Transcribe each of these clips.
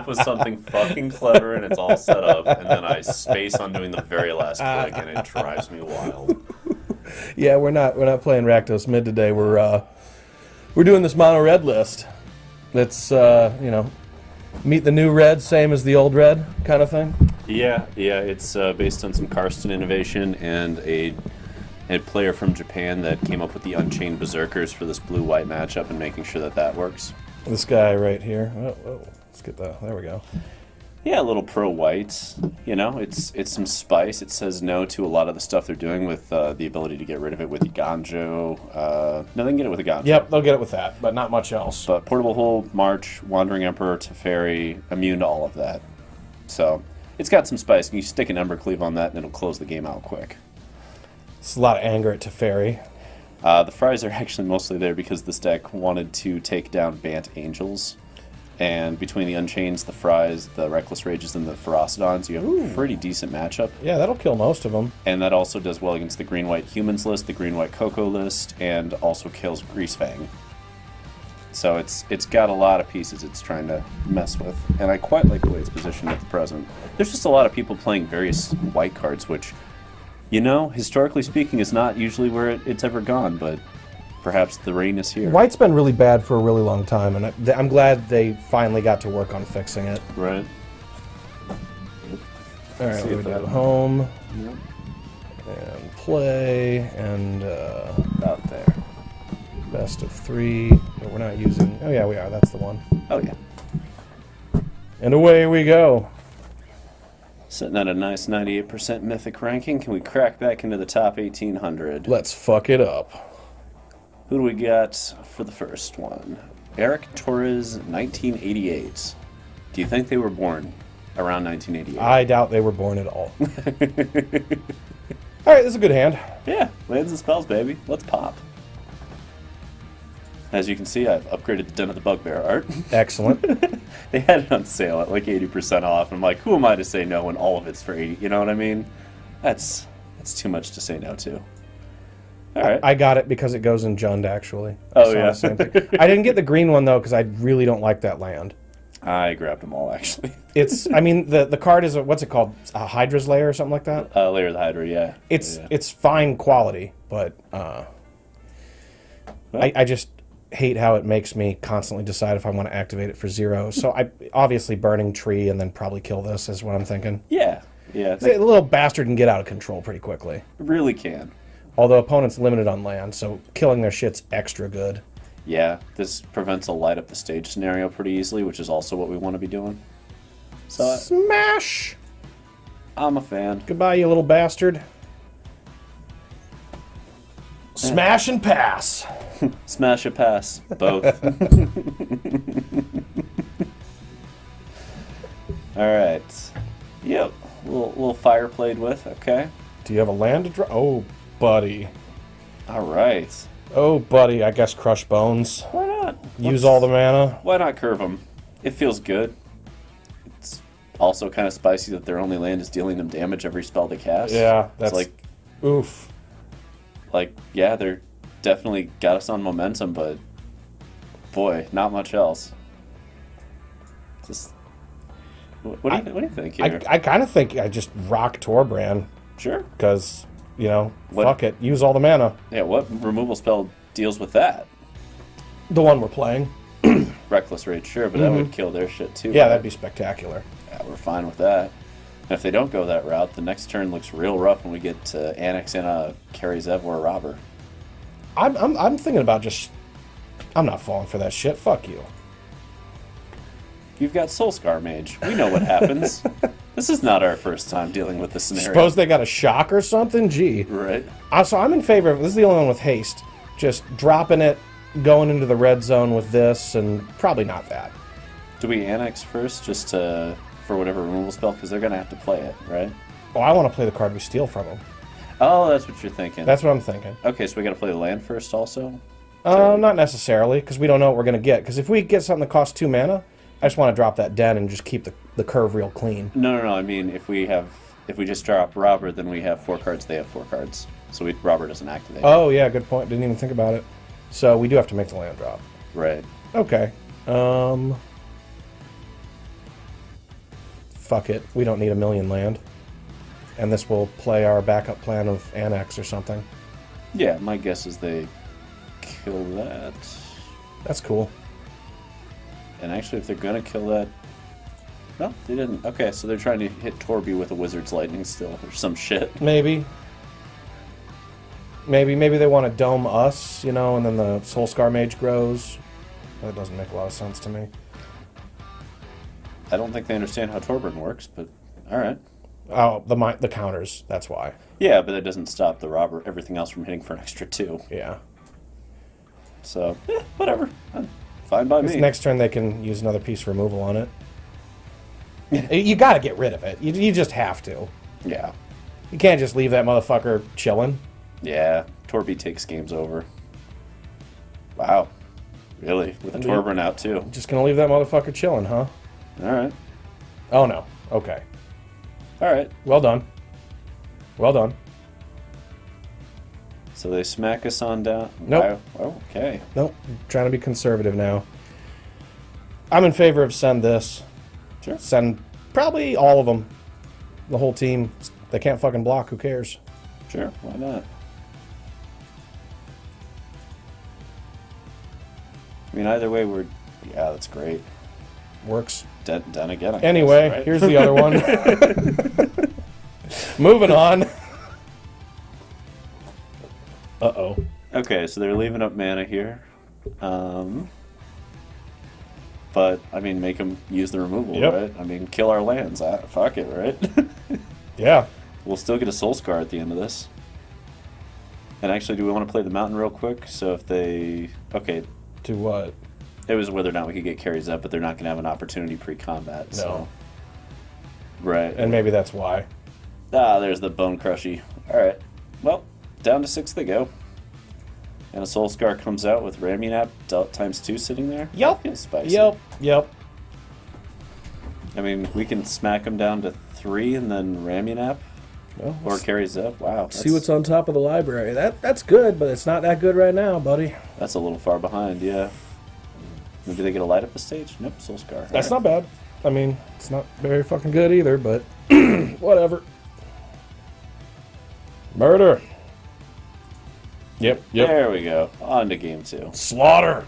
with something fucking clever and it's all set up, and then I space on doing the very last click, and it drives me wild. Yeah, we're not playing Rakdos Mid today. We're doing this mono red list. That's you know, meet the new red, same as the old red kind of thing. Yeah, it's based on some Karsten innovation and a player from Japan that came up with the Unchained Berserkers for this blue-white matchup and making sure that that works. This guy right here. Oh, let's get that. There we go. Yeah, a little pro-white. You know, it's some spice. It says no to a lot of the stuff they're doing with the ability to get rid of it with the Ganjo. No, they can get it with the Ganjo. Yep, they'll get it with that, but not much else. But Portable Hold, March, Wandering Emperor, Teferi, immune to all of that. So it's got some spice. You stick an Embercleave on that and it'll close the game out quick. It's a lot of anger at Teferi. The fries are actually mostly there because this deck wanted to take down Bant Angels. And between the Unchains, the Fries, the Reckless Rages, and the Ferocidons, you have a pretty decent matchup. Yeah, that'll kill most of them. And that also does well against the Green-White Humans list, the Green-White Coco list, and also kills Greasefang. So it's got a lot of pieces it's trying to mess with. And I quite like the way it's positioned at the present. There's just a lot of people playing various white cards, which, you know, historically speaking, is not usually where it's ever gone, but perhaps the rain is here. White's been really bad for a really long time, and I'm glad they finally got to work on fixing it. Right. All right, we do home, and play, and out there. Best of 3. No, we're not using... Oh, yeah, we are. That's the one. Oh, yeah. And away we go. Sitting at a nice 98% Mythic ranking. Can we crack back into the top 1,800? Let's fuck it up. Who do we got for the first one? Eric Torres, 1988. Do you think they were born around 1988? I doubt they were born at all. All right, this is a good hand. Yeah, lands and spells, baby. Let's pop. As you can see, I've upgraded the Den of the Bugbear art. Excellent. They had it on sale at like 80% off. I'm like, who am I to say no when all of it's for 80? You know what I mean? That's too much to say no to. All right. I got it because it goes in Jund, actually. Oh, yeah. Same thing. I didn't get the green one, though, because I really don't like that land. I grabbed them all, actually. I mean, the card is, what's it called? A Hydra's Lair or something like that? Lair of the Hydra, yeah. It's fine quality, but I just hate how it makes me constantly decide if I want to activate it for 0. So obviously Burning Tree and then probably kill this is what I'm thinking. Yeah. The little bastard can get out of control pretty quickly. Really can. Although opponent's limited on land, so killing their shit's extra good. Yeah, this prevents a light up the stage scenario pretty easily, which is also what we want to be doing. So Smash! I'm a fan. Goodbye, you little bastard. Smash and pass. Smash or pass, both. All right. Yep. Little fire played with. Okay. Do you have a land to draw? Oh, buddy. All right. Oh, buddy. I guess Crush Bones. Why not? Use all the mana. Why not curve them? It feels good. It's also kind of spicy that their only land is dealing them damage every spell they cast. Yeah, that's it's like, oof. Like, yeah, they're definitely got us on momentum, but boy, not much else. Just what do you think here? I kind of think I just rock Torbrand. Sure. Because, you know, fuck it. Use all the mana. Yeah, what removal spell deals with that? The one we're playing. Reckless Rage, sure, but that would kill their shit too. Yeah, right? that'd be spectacular. Yeah, we're fine with that. And if they don't go that route, the next turn looks real rough when we get to Annex in a Carry Zev or a Robber. I'm thinking about just... I'm not falling for that shit. Fuck you. You've got Soulscar Mage. We know what happens. This is not our first time dealing with this scenario. Suppose they got a shock or something? Gee. Right. So I'm in favor of... This is the only one with haste. Just dropping it, going into the red zone with this, and probably not that. Do we Annex first just to... for whatever removal spell? Because they're going to have to play it, right? Oh, I want to play the card we steal from them. Oh, that's what you're thinking. That's what I'm thinking. Okay, so we got to play the land first also? Not necessarily, because we don't know what we're going to get. Because if we get something that costs 2 mana, I just want to drop that den and just keep the curve real clean. No. I mean, if we just drop Robber, then we have 4 cards, they have 4 cards. So Robber doesn't activate. Oh, yeah, good point. Didn't even think about it. So we do have to make the land drop. Right. Okay. fuck it, we don't need a million land. And this will play our backup plan of Annex or something. Yeah, my guess is they kill that. That's cool. And actually, if they're gonna kill that... No, they didn't. Okay, so they're trying to hit Torby with a Wizard's Lightning still, or some shit. Maybe. Maybe they want to dome us, you know, and then the Soulscar Mage grows. That doesn't make a lot of sense to me. I don't think they understand how Torburn works, but alright. Oh, the counters, that's why. Yeah, but that doesn't stop the robber, everything else from hitting for an extra 2. Yeah. So, whatever. Fine by me. Next turn they can use another piece removal on it. You gotta get rid of it. You just have to. Yeah. You can't just leave that motherfucker chilling. Yeah, Torby takes games over. Wow. Really? With a Torburn out, too. Just gonna leave that motherfucker chilling, huh? Alright. Oh, no. Okay. Alright. Well done. Well done. So they smack us on down. Nope. Wow. Okay. Nope. I'm trying to be conservative now. I'm in favor of send this. Sure. Send probably all of them. The whole team. They can't fucking block. Who cares? Sure. Why not? I mean, either way, we're... Yeah, that's great. Works. Done again, I anyway, guess, right? Here's the other one. Moving on. Uh-oh. Okay, so they're leaving up mana here. But, I mean, make them use the removal, right? I mean, kill our lands. Fuck it, right? Yeah. We'll still get a Soul Scar at the end of this. And actually, do we want to play the mountain real quick? So if they... Okay. To what? It was whether or not we could get carries up, but they're not going to have an opportunity pre-combat. No. So. Right. And maybe that's why. Ah, there's the Bone Crushy. Alright. Well, down to 6 they go. And a Soul Scar comes out with Ramunap ×2 sitting there. Yep. Feels spicy. Yep. I mean, we can smack them down to 3 and then Ramunap. Well, Or carries up. Wow. See what's on top of the library. That's good, but it's not that good right now, buddy. That's a little far behind, yeah. Maybe they get a light up the stage? Nope, Soul Scar. That's not bad. I mean, it's not very fucking good either, but whatever. Murder. Yep. There we go. On to game 2. Slaughter.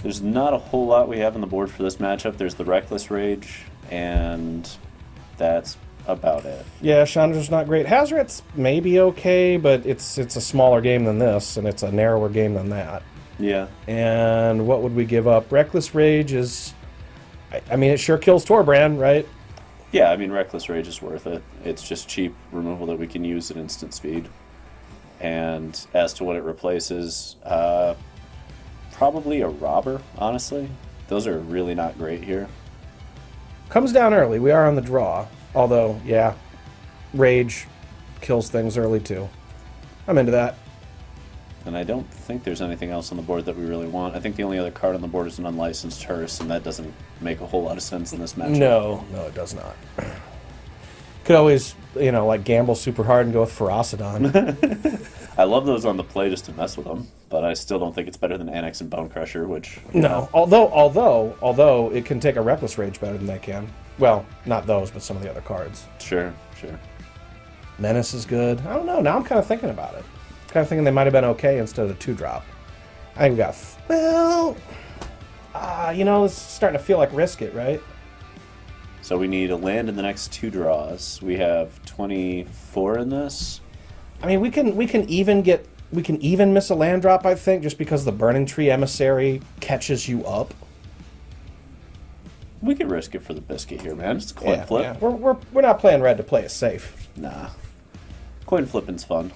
There's not a whole lot we have on the board for this matchup. There's the Reckless Rage, and that's about it. Yeah, Chandra's not great. Hazoret's maybe okay, but it's a smaller game than this, and it's a narrower game than that. Yeah. And what would we give up? Reckless Rage is... I mean, it sure kills Torbrand, right? Yeah, I mean, Reckless Rage is worth it. It's just cheap removal that we can use at instant speed. And as to what it replaces, probably a Robber, honestly. Those are really not great here. Comes down early. We are on the draw. Although, yeah, Rage kills things early, too. I'm into that. And I don't think there's anything else on the board that we really want. I think the only other card on the board is an Unlicensed Hearse, and that doesn't make a whole lot of sense in this matchup. No, it does not. Could always, like gamble super hard and go with Ferocidon. I love those on the play just to mess with them, but I still don't think it's better than Annex and Bone Crusher, which... No, although it can take a Reckless Rage better than they can. Well, not those, but some of the other cards. Sure. Menace is good. I don't know. Now I'm kind of thinking about it. Kind of thinking they might have been okay instead of the 2-drop. I think we got... it's starting to feel like Risk It, right? So we need a land in the next 2 draws. We have 24 in this. I mean, we can even miss a land drop, I think, just because the Burning Tree Emissary catches you up. We could risk it for the biscuit here, man. Just a coin flip. Yeah. We're not playing red to play it safe. Nah. Coin flipping's fun.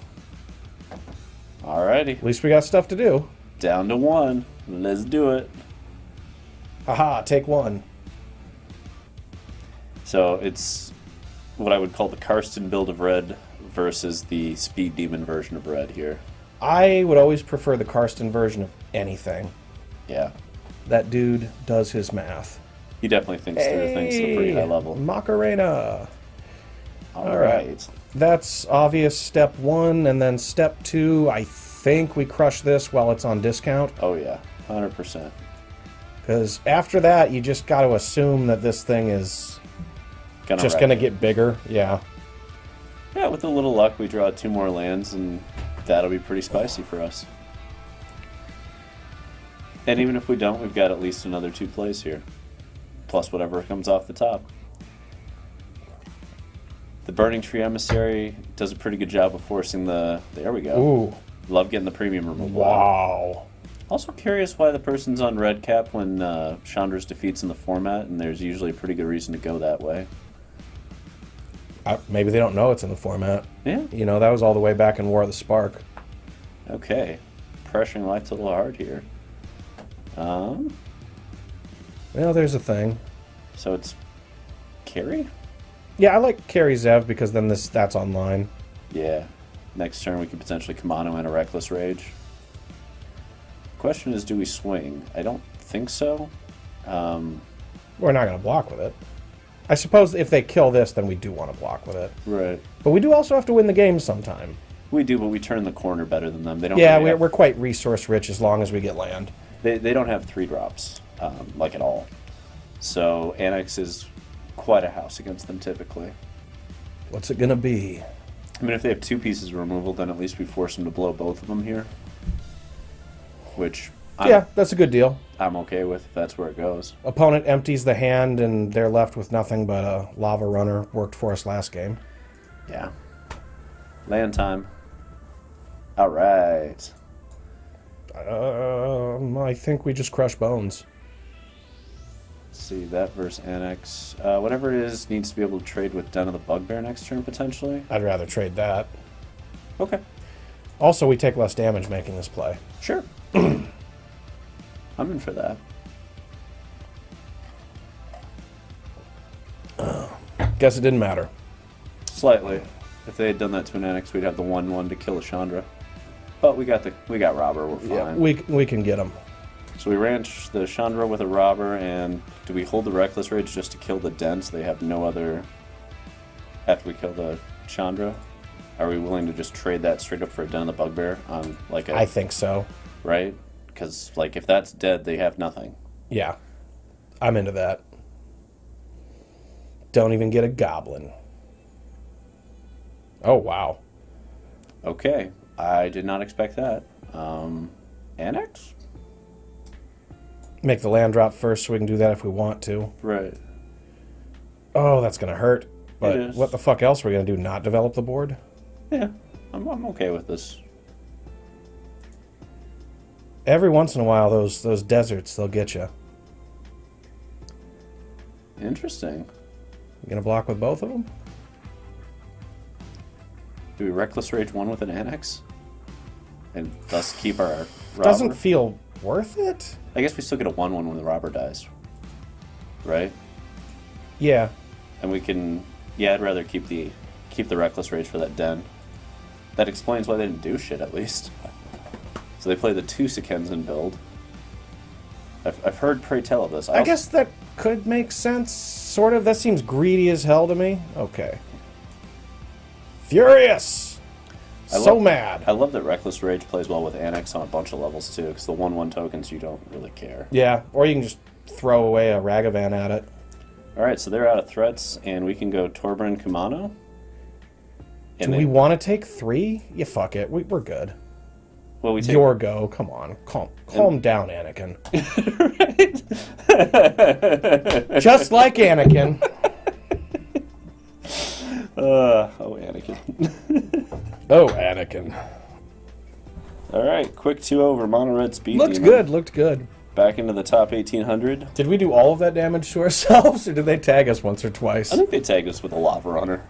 Alrighty. At least we got stuff to do. Down to 1. Let's do it. Haha, take 1. So it's what I would call the Karsten build of red versus the Speed Demon version of red here. I would always prefer the Karsten version of anything. Yeah. That dude does his math. He definitely thinks through things at a pretty high level. Macarena. All right. That's obvious step 1, and then step 2, I think we crush this while it's on discount. Oh yeah, 100%. Because after that, you just got to assume that this thing is Just gonna get bigger, yeah. Yeah, with a little luck, we draw 2 more lands, and that'll be pretty spicy for us. And even if we don't, we've got at least another 2 plays here. Plus whatever comes off the top. The Burning Tree Emissary does a pretty good job of forcing the... There we go. Ooh. Love getting the premium removal. Wow. Also curious why the person's on red cap when Chandra's defeats in the format, and there's usually a pretty good reason to go that way. Maybe they don't know it's in the format. Yeah. You know, that was all the way back in War of the Spark. Okay. Pressuring life to the heart here. Well, there's a thing. So it's carry? Yeah, I like carry Zev because then that's online. Yeah. Next turn we could potentially Kamano and a Reckless Rage. Question is, do we swing? I don't think so. We're not going to block with it. I suppose if they kill this, then we do want to block with it. Right. But we do also have to win the game sometime. We do, but we turn the corner better than them. They don't. Yeah, really we're quite resource rich as long as we get land. They don't have 3-drops, like at all. So Annex is quite a house against them typically. What's it going to be? I mean, if they have 2 pieces of removal, then at least we force them to blow both of them here. Which, yeah, that's a good deal. I'm okay with if that's where it goes. Opponent empties the hand, and they're left with nothing but a Lava Runner. Worked for us last game. Yeah. Land time. All right. I think we just crush bones. Let's see, that versus Annex. Whatever it is, needs to be able to trade with Den of the Bugbear next turn, potentially. I'd rather trade that. Okay. Also, we take less damage making this play. Sure. I'm in for that. Guess it didn't matter. Slightly. If they had done that to an Annex, we'd have the 1/1 to kill a Chandra. But we got Robber, we're fine. Yeah, we can get them. So we ranch the Chandra with a Robber, and do we hold the Reckless Rage just to kill the Den so they have no other... After we kill the Chandra? Are we willing to just trade that straight up for a Den of the Bugbear on like a... I think so. Right? Because like if that's dead, they have nothing. Yeah. I'm into that. Don't even get a Goblin. Oh, wow. Okay. I did not expect that. Annex? Make the land drop first so we can do that if we want to. Right. Oh, that's going to hurt. But It is. what the fuck else are we going to do? Not develop the board? Yeah. I'm okay with this. Every once in a while, those deserts, they'll get you. Interesting. You going to block with both of them? Do we Reckless Rage 1 with an Annex? And thus keep our Robber? Doesn't feel worth it? I guess we still get a 1/1 when the Robber dies. Right? Yeah. And we can... Yeah, I'd rather keep the Reckless Rage for that Den. That explains why they didn't do shit, at least. So they play the 2 Sekenzen build. I've heard Pray Tell of this. I guess that could make sense, sort of. That seems greedy as hell to me. Okay. Furious! So mad. I love that Reckless Rage plays well with Annex on a bunch of levels, too, because the 1/1 tokens, you don't really care. Yeah, or you can just throw away a Ragavan at it. Alright, so they're out of threats, and we can go Torbran Kumano. Do we want to take 3? Yeah, fuck it. We're good. Well, we take... Your go. Come on. Calm down, Anakin. Just like Anakin. Oh, Anakin. Oh, Anakin. Alright, quick 2-0 Mono Red Speed Looked Demon. good, looked good. Back into the top 1800. Did we do all of that damage to ourselves, or did they tag us once or twice? I think they tagged us with a Lava Runner.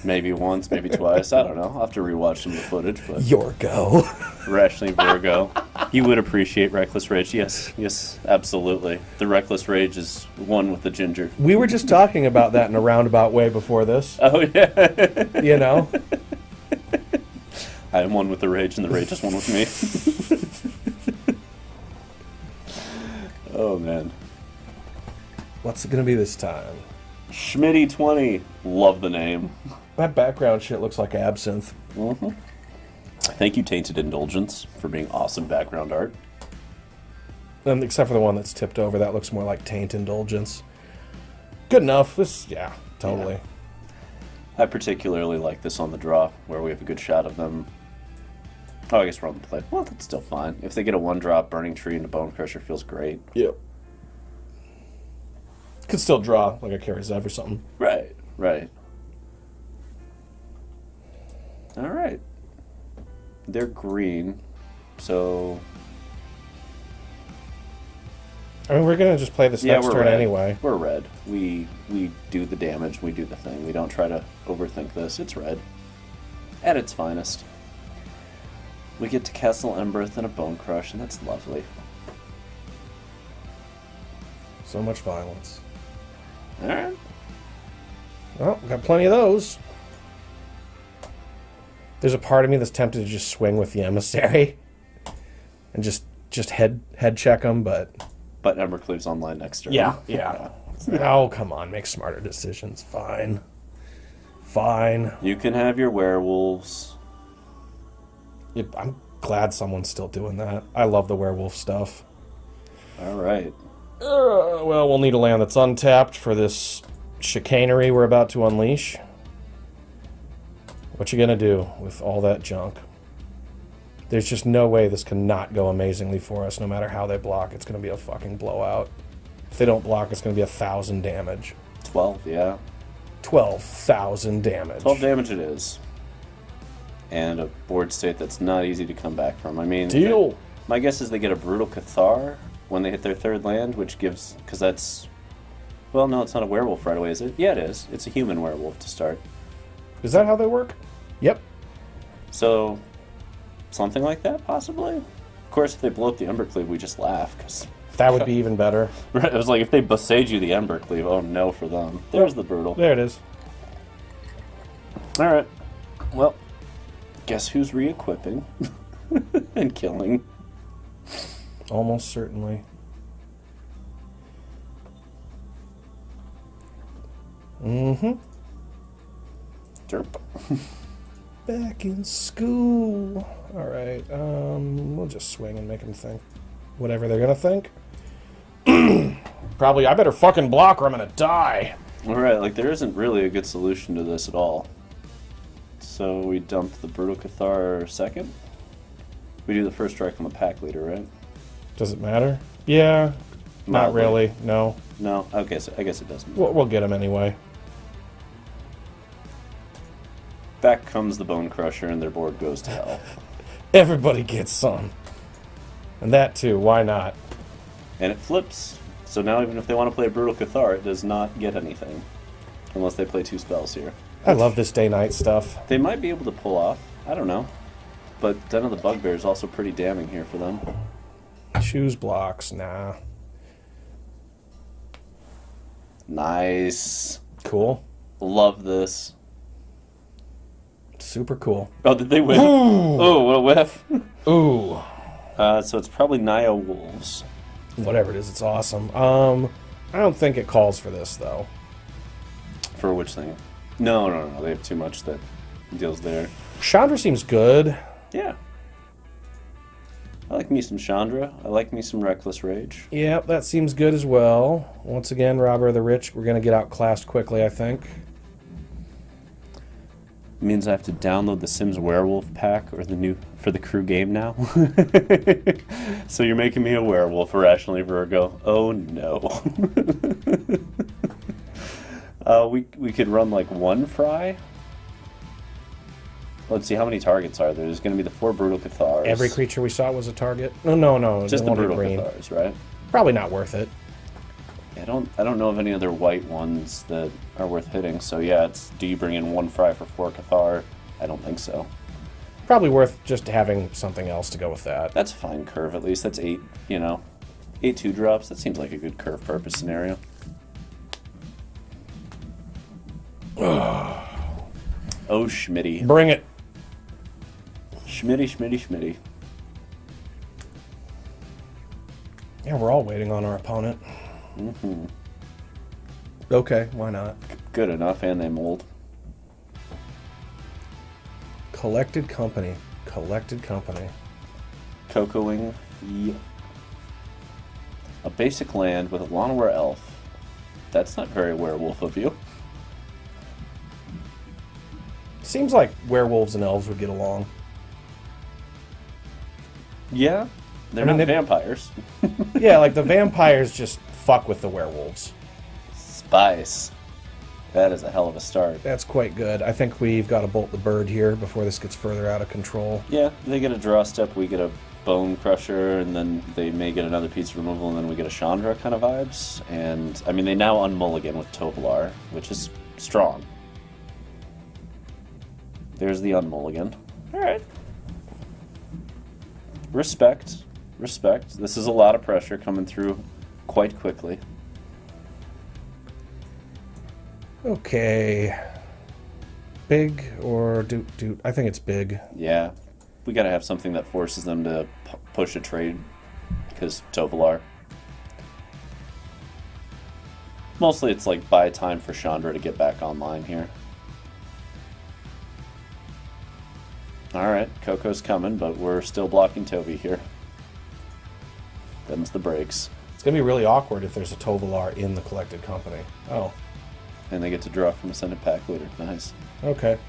Maybe once, maybe twice. I don't know. I'll have to rewatch some of the footage. But Your go. Rationally Virgo. You would appreciate Reckless Rage. Yes, absolutely. The Reckless Rage is one with the ginger. We were just talking about that in a roundabout way before this. Oh, yeah. You know? I am one with the rage, and the rage is one with me. Oh, man. What's it going to be this time? Schmitty20. Love the name. That background shit looks like absinthe. Mm-hmm. Thank you, Tainted Indulgence, for being awesome background art. Except for the one that's tipped over, that looks more like Taint Indulgence. Good enough. This, yeah, totally. Yeah. I particularly like this on the draw, where we have a good shot of them. Oh, I guess we're on the play. Well, that's still fine. If they get a 1-drop, Burning Tree into Bone Crusher feels great. Yep. Could still draw like a Carry Zev or something. Right, right. All right. They're green, so... I mean, we're going to just play this next turn red. anyway. We're red. We do the damage, we do the thing. We don't try to overthink this. It's red. At its finest. We get to Castle Emberth and a Bone Crush, and that's lovely. So much violence. Alright. Well, we got plenty of those. There's a part of me that's tempted to just swing with the Emissary. And just head check them, but... But Embercleave's online next turn. Yeah. Oh, come on. Make smarter decisions. Fine. Fine. You can have your werewolves. Yep, I'm glad someone's still doing that. I love the werewolf stuff. Alright. Well, we'll need a land that's untapped for this chicanery we're about to unleash. What you gonna do with all that junk? There's just no way this cannot go amazingly for us, no matter how they block. It's gonna be a fucking blowout. If they don't block, it's gonna be 1,000 damage. 12, yeah. 12,000 damage. 12 damage it is. And a board state that's not easy to come back from. I mean... Deal! My guess is they get a Brutal Cathar when they hit their 3rd land, which gives... Because that's... Well, no, it's not a werewolf right away, is it? Yeah, it is. It's a human werewolf to start. Is that how they work? Yep. So... Something like that, possibly? Of course, if they blow up the Embercleave, we just laugh, because... That would be even better. Right, it was like, if they Boseiju you the Embercleave, oh no for them. There's the Brutal. There it is. Alright. Well, guess who's re-equipping? And killing. Almost certainly. Mm-hmm. Derp. Back in school. Alright, we'll just swing and make them think whatever they're gonna think. Probably, I better fucking block or I'm gonna die. Alright, like, there isn't really a good solution to this at all. So we dump the Brutal Cathar second? We do the first strike on the pack leader, right? Does it matter? Yeah. Not Mildly. really, no. No, okay, so I guess it doesn't. We'll get him anyway. Back comes the Bone Crusher and their board goes to hell. Everybody gets some. And that too, why not? And it flips. So now even if they want to play a Brutal Cathar, it does not get anything. Unless they play 2 spells here. I love this day-night stuff. They might be able to pull off. I don't know. But Den of the Bugbear is also pretty damning here for them. Choose blocks, nah. Nice. Cool. Love this. Super cool. Oh, did they win? Ooh. Oh, what a whiff. Ooh. So it's probably Naya Wolves. Whatever it is, it's awesome. I don't think it calls for this, though. For which thing? No. They have too much that deals there. Chandra seems good. Yeah. I like me some Chandra. I like me some Reckless Rage. Yep, that seems good as well. Once again, Robber of the Rich. We're going to get outclassed quickly, I think. Means I have to download the Sims Werewolf pack or the new for the crew game now. So you're making me a werewolf, Irrationally Virgo. Oh no. We could run like 1 Fry. Let's see, how many targets are there? There's going to be the 4 Brutal Cathars. Every creature we saw was a target. No. Just the one in Brutal green. Cathars, right? Probably not worth it. I don't know of any other white ones that are worth hitting. So yeah, it's do you bring in 1 Fry for 4 Cathar? I don't think so. Probably worth just having something else to go with that. That's a fine curve at least. That's 8, 8 2-drops. That seems like a good curve purpose scenario. Oh, Schmitty. Bring it. Schmitty. Yeah, we're all waiting on our opponent. Mm-hmm. Okay, why not? Good enough, and they mold. Collected Company. Cocoing. Yeah. A basic land with a Llanowar Elf. That's not very werewolf of you. Seems like werewolves and elves would get along. Yeah, they're not vampires. Yeah, like the vampires just fuck with the werewolves. Spice. That is a hell of a start. That's quite good. I think we've got to bolt the bird here before this gets further out of control. Yeah, they get a draw step, we get a bone crusher, and then they may get another piece of removal, and then we get a Chandra kind of vibes. And, I mean, they now unmulligan with Tovolar, which is strong. There's the unmulligan. Alright. Respect. Respect. This is a lot of pressure coming through quite quickly. Okay. Big or do I think it's big. Yeah. We gotta have something that forces them to push a trade, because Tovolar. Mostly it's like buy time for Chandra to get back online here. Alright, Coco's coming, but we're still blocking Toby here. Them's the breaks. It's going to be really awkward if there's a Tovolar in the collected company. Oh. And they get to draw from Ascendant Pack Leader. Nice. Okay.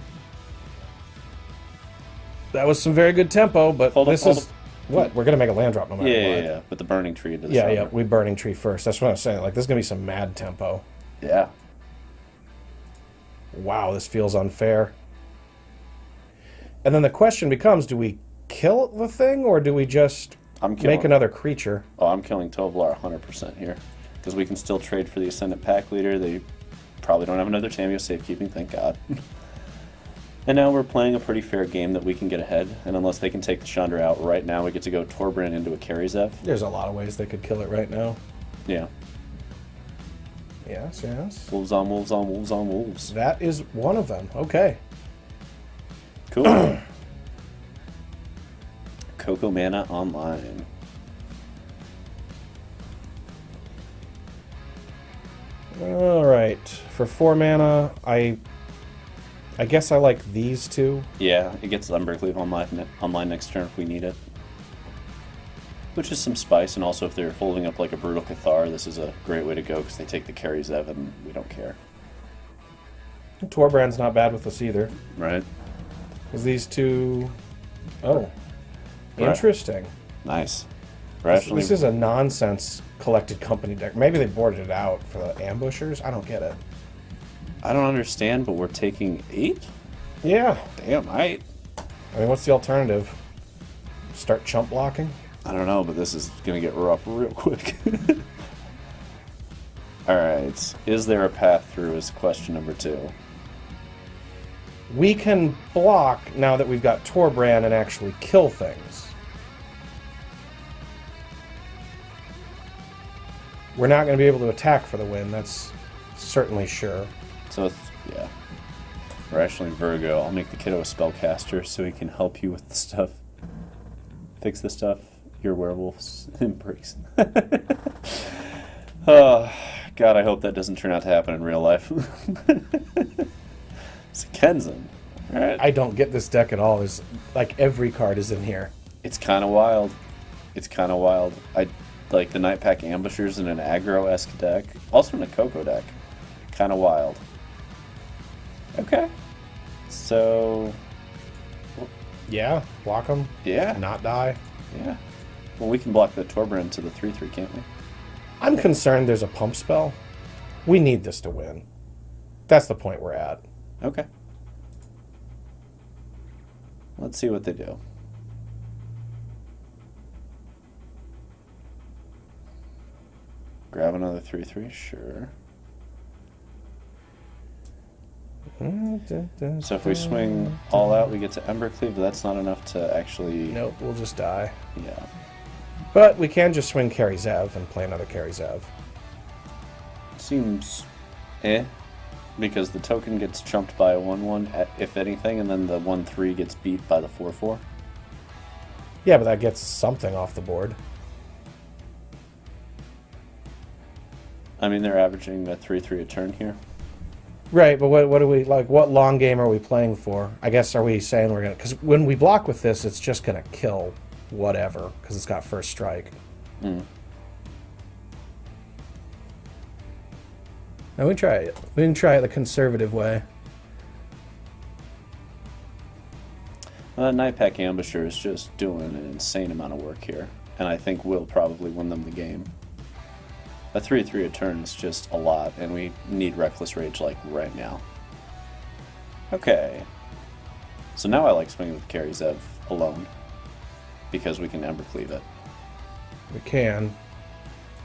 That was some very good tempo, but this is... What? We're going to make a land drop no matter what. Yeah. With the Burning Tree into the Yeah, we Burning Tree first. That's what I'm saying. Like, this is going to be some mad tempo. Yeah. Wow, this feels unfair. And then the question becomes, do we kill the thing, or do we just make another creature? Oh, I'm killing Tovolar 100% here. Because we can still trade for the Ascendant Pack Leader. They probably don't have another Tameo safekeeping, thank God. And now we're playing a pretty fair game that we can get ahead. And unless they can take the Chandra out right now, we get to go Torbran into a Karizev. There's a lot of ways they could kill it right now. Yeah. Yes, yes. Wolves on wolves on wolves on wolves. That is one of them. Okay. Cool. Coco Mana online. Alright. For 4 mana, I guess I like these two. Yeah, it gets Embercleave online next turn if we need it. Which is some spice, and also if they're folding up like a Brutal Cathar, this is a great way to go because they take the Karizev and we don't care. Torbran's not bad with us either. Right. Because these two... Oh. Interesting. Nice. This is a nonsense collected company deck. Maybe they boarded it out for the ambushers? I don't get it. I don't understand, but we're taking 8? Yeah. Damn, I mean, what's the alternative? Start chump blocking? I don't know, but this is going to get rough real quick. Alright. Is there a path through is question number 2. We can block now that we've got Torbran and actually kill things. We're not going to be able to attack for the win, that's certainly sure. So, yeah. Rationally Virgo, I'll make the kiddo a spellcaster so he can help you with the stuff. Fix the stuff your werewolves embrace. Oh, God, I hope that doesn't turn out to happen in real life. It's a Kenzan. Right. I don't get this deck at all. There's, like, every card is in here. It's kind of wild. It's kind of wild. I like the Night Pack Ambushers in an aggro-esque deck. Also in a Coco deck. Kind of wild. Okay. So... Yeah, block them. Yeah. Not die. Yeah. Well, we can block the Torbran to the 3/3, can't we? I'm concerned there's a pump spell. We need this to win. That's the point we're at. Okay. Let's see what they do. Grab another 3/3, sure. So if we swing all out, we get to Embercleave, but that's not enough to actually... Nope, we'll just die. Yeah. But we can just swing Karizev and play another Karizev. Seems because the token gets chumped by a 1/1, if anything, and then the 1/3 gets beat by the 4/4. Yeah, but that gets something off the board. I mean, they're averaging a 3/3 a turn here. Right, but what do we, like, what long game are we playing for? I guess, are we saying we're going to... Because when we block with this, it's just going to kill whatever, because it's got first strike. No, we try it. We can try it the conservative way. Nightpack Ambusher is just doing an insane amount of work here, and I think we'll probably win them the game. A 3/3 a turn is just a lot, and we need Reckless Rage like right now. Okay. So now I like swinging with Carry Zev alone, because we can Embercleave it. We can.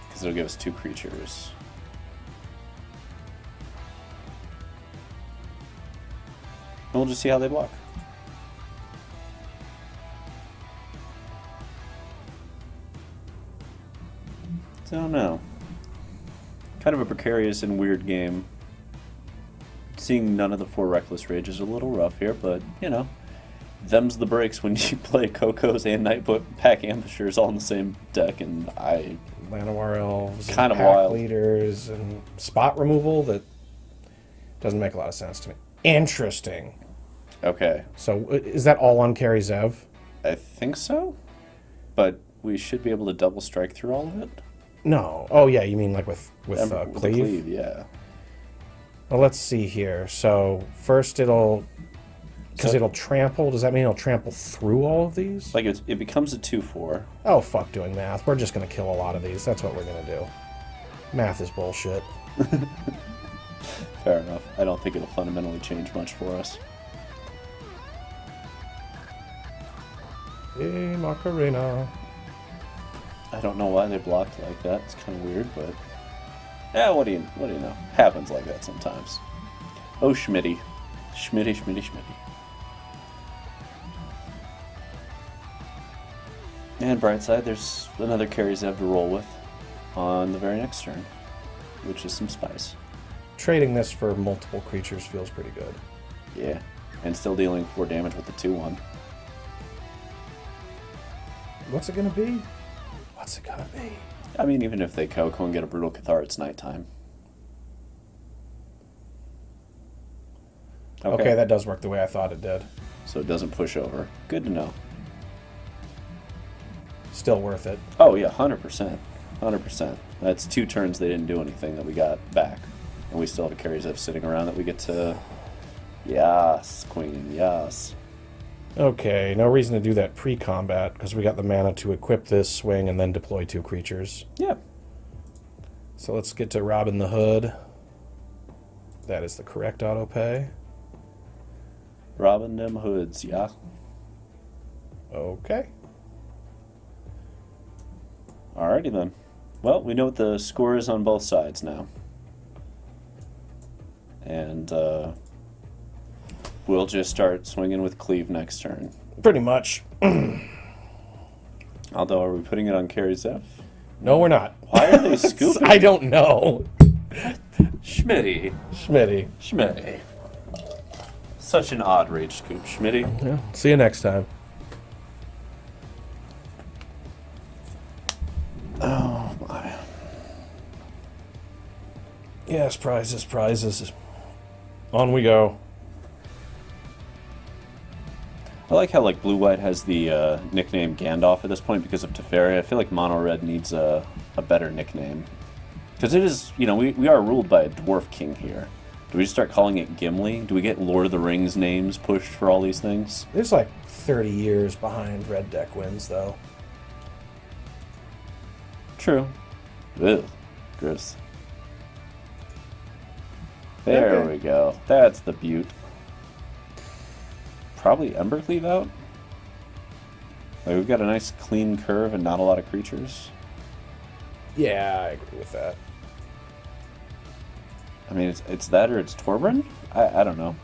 Because it'll give us 2 creatures. And we'll just see how they block. I don't know. Kind of a precarious and weird game. Seeing none of the 4 Reckless Rage is a little rough here, but, you know, them's the breaks when you play Cocos and Nightpack Ambushers all in the same deck, and I... Llanowar Elves, kind of pack wild. leaders, and spot removal that doesn't make a lot of sense to me. Interesting. Okay. So, is that all on Carry Zev? I think so, but we should be able to double strike through all of it. No. Oh, yeah, you mean like with With the Cleave? Cleave, yeah. Well, let's see here. So, first it'll... Because it'll trample. Does that mean it'll trample through all of these? Like, it becomes a 2/4. Oh, fuck doing math. We're just going to kill a lot of these. That's what we're going to do. Math is bullshit. Fair enough. I don't think it'll fundamentally change much for us. Hey, Macarena. I don't know why they blocked like that. It's kind of weird, but... Yeah, what do you know? Happens like that sometimes. Oh, Schmitty. Schmitty, Schmitty, Schmitty. And bright side, there's another Carry Zev to roll with on the very next turn, which is some spice. Trading this for multiple creatures feels pretty good. Yeah, and still dealing 4 damage with the 2/1. What's it gonna be? What's it gonna be? I mean, even if they Coco and get a Brutal Cathar, it's nighttime. Okay, that does work the way I thought it did. So it doesn't push over. Good to know. Still worth it. Oh yeah, 100%. 100%. That's 2 turns they didn't do anything that we got back. And we still have a Carry Zev sitting around that we get to... Yas, Queen, yas. Okay, no reason to do that pre-combat, because we got the mana to equip this, swing, and then deploy 2 creatures. Yeah. So let's get to Robin the Hood. That is the correct autopay. Robin them hoods, yeah. Okay. Alrighty then. Well, we know what the score is on both sides now. And we'll just start swinging with Cleave next turn. Pretty much. Although, are we putting it on Carry Zev? No, we're not. Why are they scooping? I don't know. Schmitty. Schmitty. Schmitty. Such an odd rage scoop, Schmitty. Yeah. See you next time. Oh my. Yes, prizes, prizes. On we go. I like how like Blue-White has the nickname Gandalf at this point because of Teferi. I feel like Mono Red needs a better nickname. Because it is, you know, we are ruled by a Dwarf King here. Do we just start calling it Gimli? Do we get Lord of the Rings names pushed for all these things? There's like 30 years behind Red Deck wins, though. True. Ugh. Gross. There Okay. we go. That's the beaut. Probably Embercleave out? Like, we've got a nice clean curve and not a lot of creatures. Yeah, I agree with that. I mean, it's that or it's Torbran? I don't know.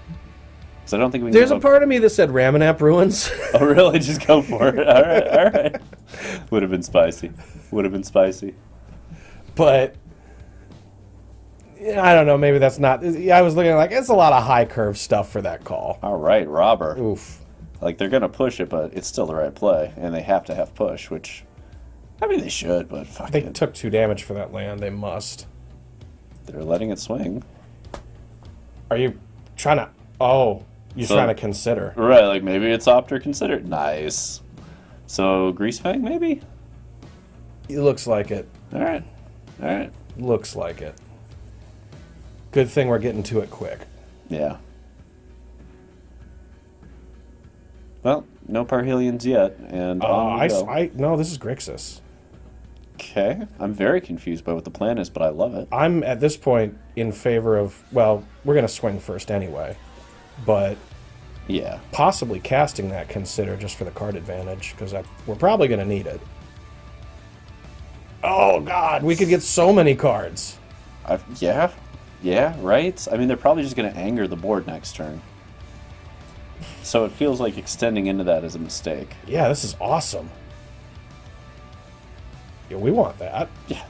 Because I don't think we can There's a give up- part of me that said Ramanap Ruins. Oh, really? Just go for it. Alright, alright. Would have been spicy. Would have been spicy. But yeah, I don't know, maybe that's not... I was looking like, it's a lot of high curve stuff for that call. Alright, Robber. Oof. Like, they're going to push it, but it's still the right play. And they have to have push, which... I mean, they should, but fuck They it. took 2 damage for that land. They must. They're letting it swing. Are you trying to... Oh, you're So- trying to consider. Right, like maybe it's opt or considered. Nice. So, Greasefang, maybe? It looks like it. Alright. Alright. Looks like it. Good thing we're getting to it quick. Yeah. Well, no Parhelions yet, and on we go. No, this is Grixis. Okay, I'm very confused by what the plan is, but I love it. I'm, at this point, in favor of... Well, we're going to swing first anyway. But... Yeah. Possibly casting that Consider just for the card advantage, because we're probably going to need it. Oh, God! We could get so many cards! Yeah. Yeah, right? I mean, they're probably just going to anger the board next turn. So it feels like extending into that is a mistake. Yeah, this is awesome. Yeah, we want that. Yeah.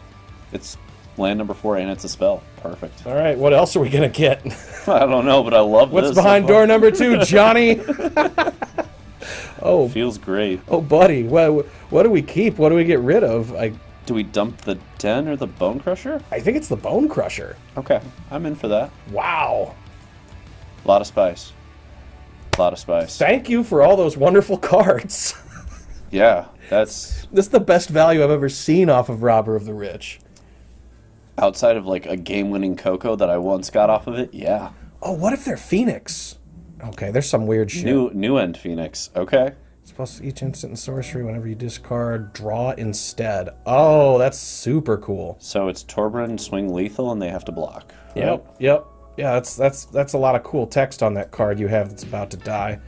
It's land number 4 and it's a spell. Perfect. All right, what else are we going to get? I don't know, but I love What's this. What's behind door number 2, Johnny? Oh. Feels great. Oh, buddy. What do we keep? What do we get rid of? Do we dump the Den or the Bone Crusher? I think it's the Bone Crusher. Okay, I'm in for that. Wow. A lot of spice. A lot of spice. Thank you for all those wonderful cards. Yeah, that's... This is the best value I've ever seen off of Robber of the Rich. Outside of, like, a game-winning Coco that I once got off of it, yeah. Oh, what if they're Phoenix? Okay, there's some weird shit. New end Phoenix, okay. It's supposed to each instant and sorcery, whenever you discard, draw instead. Oh, that's super cool. So it's Torbran, swing lethal, and they have to block. Right? Yep. Yeah, that's a lot of cool text on that card you have that's about to die.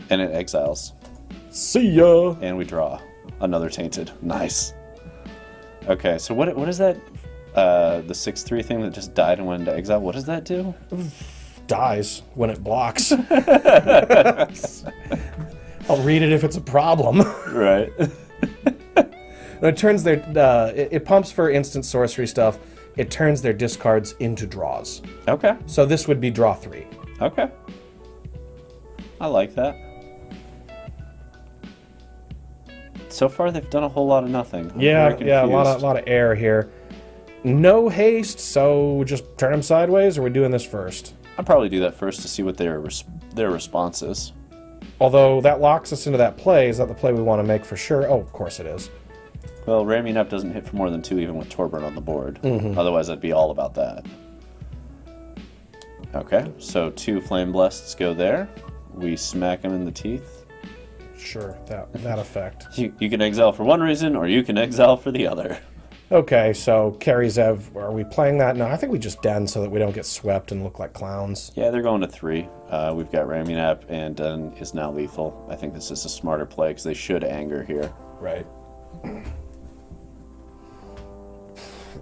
And it exiles. See ya! And we draw. Another Tainted. Nice. Okay, so what is that? The 6/3 thing that just died and went into exile, what does that do? Dies when it blocks. I'll read it if it's a problem. Right. It turns their... it pumps for instant sorcery stuff. It turns their discards into draws. Okay. So this would be draw 3. Okay. I like that. So far, they've done a whole lot of nothing. Yeah, a lot of air here. No haste, so just turn them sideways, or are we doing this first? I'll probably do that first to see what their response is. Although that locks us into that play. Is that the play we want to make for sure? Oh, of course it is. Well, ramming up doesn't hit for more than 2 even with Torbran on the board. Otherwise, I'd be all about that. Okay, so 2 Flame Blasts go there. We smack them in the teeth. Sure, that effect. You can exile for one reason, or you can exile for the other. Okay, so Carry Zev, are we playing that? No, I think we just den so that we don't get swept and look like clowns. Yeah, they're going to 3. We've got Ramming App, and Den is now lethal. I think this is a smarter play, because they should anger here. Right.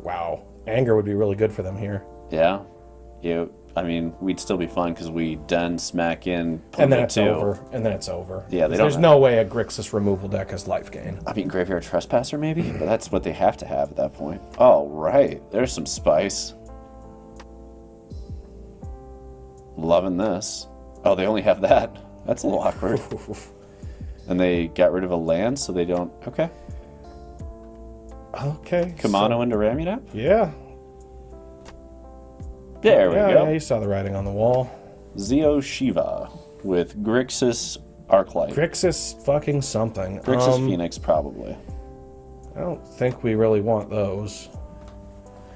Wow. Anger would be really good for them here. Yeah. I mean, we'd still be fine, because we Den, smack in, and then it's over. And then it's over. Yeah, there's no way a Grixis removal deck has life gain. I mean, Graveyard Trespasser, maybe? But that's what they have to have at that point. Oh, right. There's some spice. Loving this. Oh, they only have that. That's a little awkward. And they got rid of a land, so they don't... Okay. Okay. Kamano into Ramunap? Yeah. There we go. Yeah, you saw the writing on the wall. Zeo Shiva with Grixis Arclight. Grixis fucking something. Grixis Phoenix, probably. I don't think we really want those.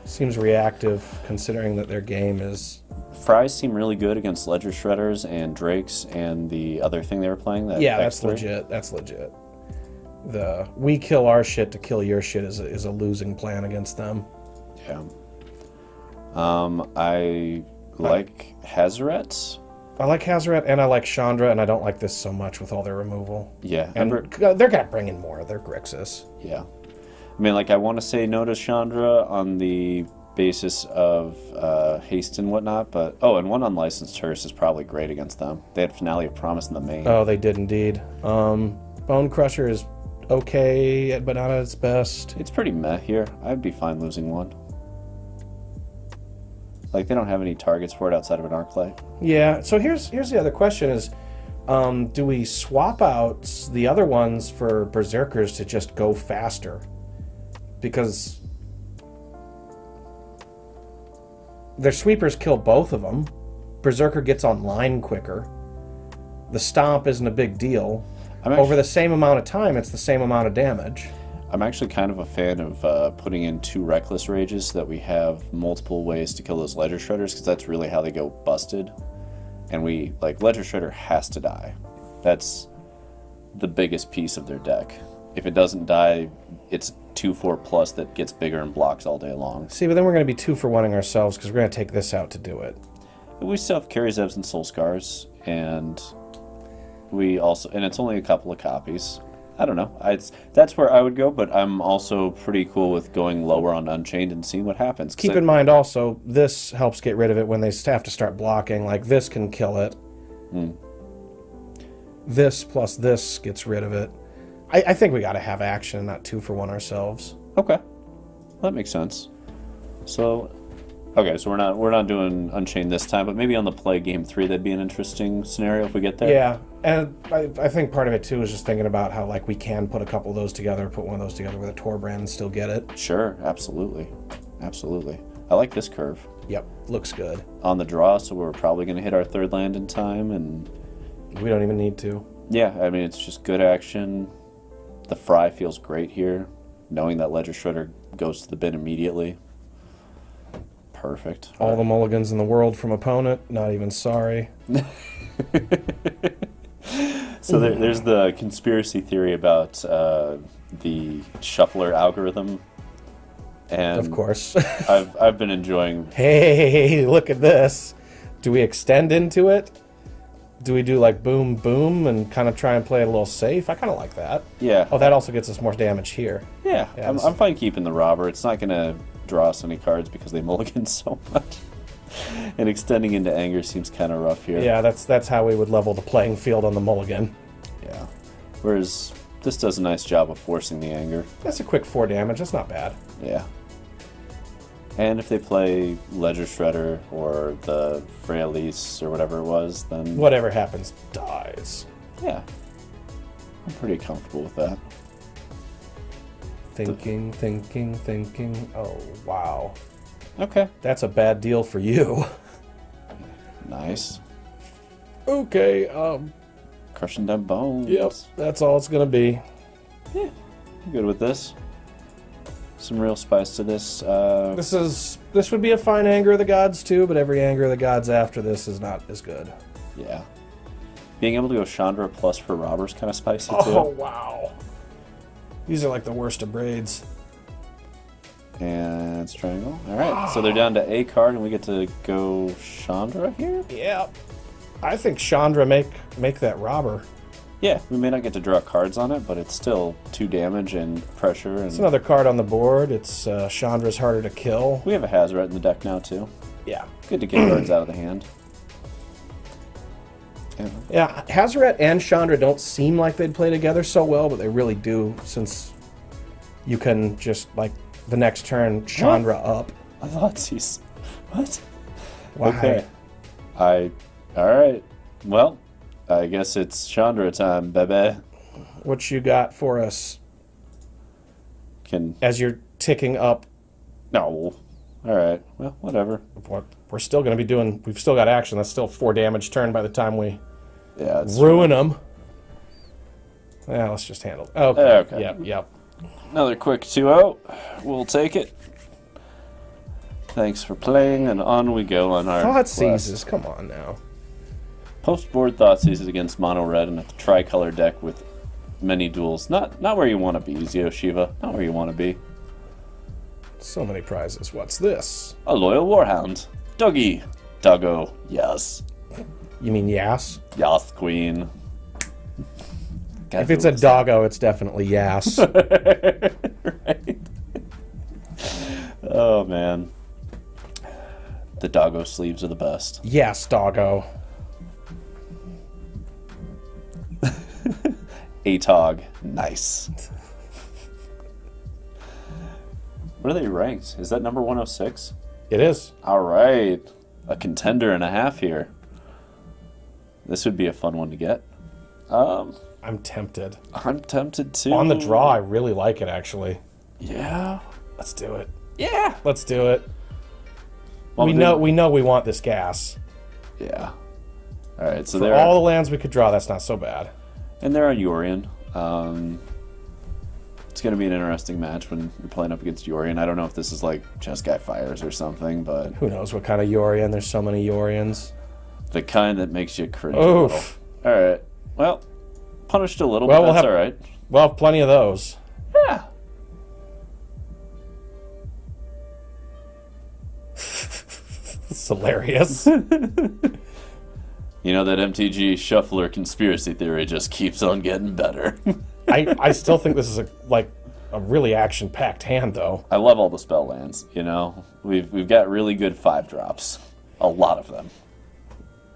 Seems reactive, considering that their game is... Fries seem really good against Ledger Shredders and Drakes and the other thing they were playing. That yeah, that's X3. legit. That's legit. The we kill our shit to kill your shit is a losing plan against them. Yeah. I like Hazaret. I like Hazaret, and I like Chandra, and I don't like this so much with all their removal. Yeah. And they're going to bring in more. They're Grixis. Yeah. I mean, like, I want to say no to Chandra on the basis of haste and whatnot, but... Oh, and one unlicensed Hearse is probably great against them. They had Finale of Promise in the main. Oh, they did indeed. Bone Crusher is okay, but not at its best. It's pretty meh here. I'd be fine losing one. Like, they don't have any targets for it outside of an Arclight. Yeah, so here's the other question is, do we swap out the other ones for Berserkers to just go faster? Because their sweepers kill both of them. Berserker gets online quicker. The stomp isn't a big deal. Over the same amount of time, it's the same amount of damage. I'm actually kind of a fan of putting in 2 Reckless Rages so that we have multiple ways to kill those Ledger Shredders, because that's really how they go busted. And Ledger Shredder has to die. That's the biggest piece of their deck. If it doesn't die, it's 2/4 plus that gets bigger and blocks all day long. See, but then we're going to be 2 for 1-ing ourselves because we're going to take this out to do it. But we still have Carries, Evs, and Soul Scars, and it's only a couple of copies. I don't know. That's where I would go, but I'm also pretty cool with going lower on Unchained and seeing what happens. Keep in mind also, this helps get rid of it when they have to start blocking. Like, this can kill it. This plus this gets rid of it. I think we got to have action, not 2 for 1 ourselves. Okay. That makes sense. So, okay, so we're not doing Unchained this time, but maybe on the play game 3 that'd be an interesting scenario if we get there. Yeah, and I think part of it too is just thinking about how like we can put a couple of those together, put one of those together with a Torbrand and still get it. Sure, absolutely. Absolutely. I like this curve. Yep, looks good. On the draw, so we're probably going to hit our 3rd land in time, and we don't even need to. Yeah, I mean, it's just good action. The Fry feels great here, knowing that Ledger Shredder goes to the bin immediately. Perfect. All the mulligans in the world from opponent, not even sorry. So there's the conspiracy theory about the shuffler algorithm. And of course. I've been enjoying... Hey, look at this. Do we extend into it? Do we do like boom, boom, and kind of try and play it a little safe? I kind of like that. Yeah. Oh, that also gets us more damage here. Yeah, I'm fine keeping the robber. It's not going to draw us any cards because they mulligan so much. And extending into anger seems kind of rough here. Yeah, that's how we would level the playing field on the mulligan. Yeah. Whereas this does a nice job of forcing the anger. That's a quick 4 damage. That's not bad. Yeah. And if they play Ledger Shredder or the Frailise or whatever it was, then... whatever happens, dies. Yeah. I'm pretty comfortable with that. Thinking. Oh, wow. Okay. That's a bad deal for you. Nice. Okay, Crushing down bones. Yep, that's all it's gonna be. Yeah. I'm good with this. Some real spice to this. This would be a fine Anger of the Gods too, but every Anger of the Gods after this is not as good. Yeah. Being able to go Chandra plus for robbers kind of spicy too. Oh wow. These are like the worst of braids. And it's triangle. Alright, so they're down to a card and we get to go Chandra here? Yeah. I think Chandra make that robber. Yeah, we may not get to draw cards on it, but it's still 2 damage and pressure. And it's another card on the board. It's Chandra's harder to kill. We have a Hazoret in the deck now, too. Yeah. Good to get cards out of the hand. Yeah, Hazoret and Chandra don't seem like they'd play together so well, but they really do, since you can just, like, the next turn, Chandra up. I thought he's... What? Why? Okay. Alright. Well... I guess it's Chandra time, baby. What you got for us? As you're ticking up. No. Alright. Well, whatever. We're still going to be doing... We've still got action. That's still 4 damage turn by the time we true. ruin them. Yeah, let's just handle it. Okay. Yep. Another quick 2-0. We'll take it. Thanks for playing, and on we go on our Thought Seizes. Come on now. Post-board Thoughtseize against Mono Red and a tricolor deck with many duels. Not where you want to be, Zio Shiva. Not where you want to be. So many prizes. What's this? A Loyal Warhound. Doggy. Doggo. Yes. You mean Yas? Yas, Queen. If it's a doggo, it's definitely Yas. Right. Oh, man. The doggo sleeves are the best. Yes, doggo. Atog. Nice. What are they ranked? Is that number 106? It is. All right. A contender and a half here. This would be a fun one to get. I'm tempted. I'm tempted too. On the draw, I really like it, actually. Yeah. Let's do it. Yeah. Let's do it. Well, we know we want this gas. Yeah. All right. So for all the lands we could draw, that's not so bad. And they're on Yorion. It's going to be an interesting match when you're playing up against Yorion. I don't know if this is like Jeskai Fires or something, but... Who knows what kind of Yorion? There's so many Yorions. The kind that makes you cringe Oof. a little. Alright. Well, punished a little, but that's alright. We'll have plenty of those. Yeah. It's hilarious. You know, that MTG shuffler conspiracy theory just keeps on getting better. I still think this is a really action-packed hand, though. I love all the spell lands, you know? We've got really good 5-drops. A lot of them.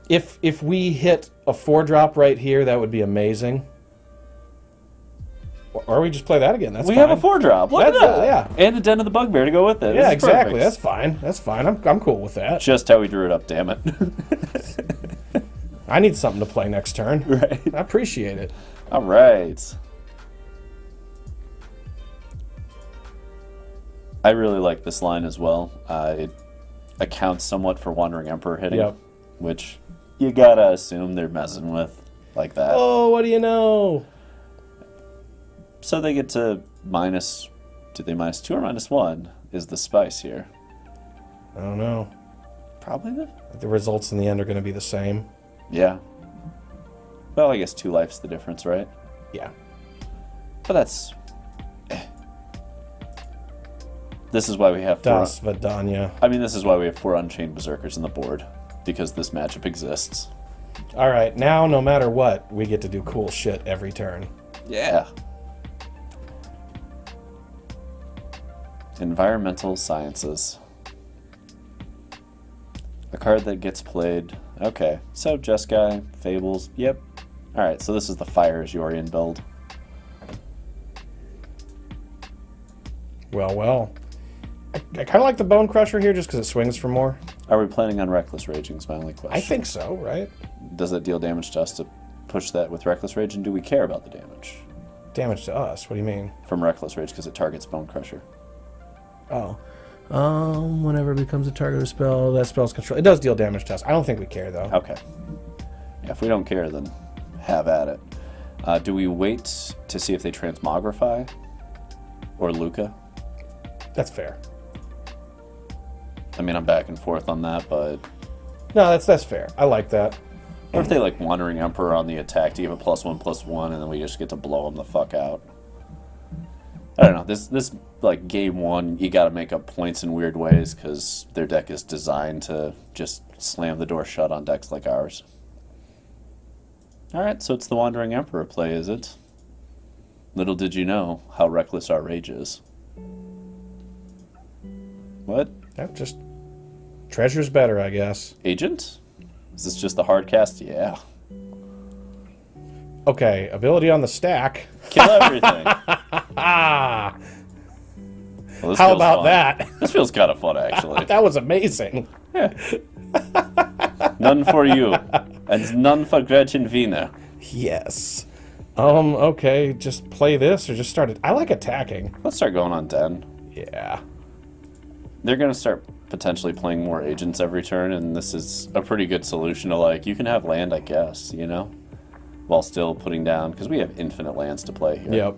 If we hit a 4-drop right here, that would be amazing. Or we just play that again. That's we fine. have a 4-drop. Look at that. Yeah. And a Den of the Bugbear to go with it. Yeah, exactly. Perfect. That's fine. That's fine. I'm cool with that. Just how we drew it up, damn it. I need something to play next turn. Right. I appreciate it. All right. I really like this line as well. It accounts somewhat for Wandering Emperor hitting, Yep. which you gotta assume they're messing with like that. Oh, what do you know? So they get to minus... Did they minus 2 or minus 1 is the spice here? I don't know. Probably The results in the end are going to be the same. Yeah. Well, I guess 2 life's the difference, right? Yeah. But that's... This is why we have 4... Das Vidanya. I mean, this is why we have 4 Unchained Berserkers on the board. Because this matchup exists. All right, now no matter what, we get to do cool shit every turn. Yeah. Environmental Sciences. A card that gets played. Okay, so Jeskai, Fables, yep. Alright, so this is the Fires Yorion build. Well. I kind of like the Bone Crusher here just because it swings for more. Are we planning on Reckless Raging is my only question. I think so, right? Does it deal damage to us to push that with Reckless Rage, and do we care about the damage? Damage to us? What do you mean? From Reckless Rage, because it targets Bone Crusher. Oh. Whenever it becomes a target of a spell, that spell's control. It does deal damage to us. I don't think we care, though. Okay. Yeah, if we don't care, then have at it. Do we wait to see if they Transmogrify? Or Luca? That's fair. I mean, I'm back and forth on that, but... No, that's fair. I like that. What if they, like, Wandering Emperor on the attack to give a +1/+1, and then we just get to blow them the fuck out? I don't know. This like, game 1, you gotta make up points in weird ways, because their deck is designed to just slam the door shut on decks like ours. Alright, so it's the Wandering Emperor play, is it? Little did you know how reckless our rage is. What? That just... Treasure's better, I guess. Agent? Is this just the hard cast? Yeah. Okay, ability on the stack. Kill everything. Ah! Well, How feels about fun. that? This feels kind of fun, actually. That was amazing. Yeah. None for you. And none for Gretchen Wiener. Yes. Okay, just play this or just start it. I like attacking. Let's start going on Den. Yeah. They're going to start potentially playing more agents every turn, and this is a pretty good solution to, like, you can have land, I guess, you know? While still putting down, because we have infinite lands to play here. Yep.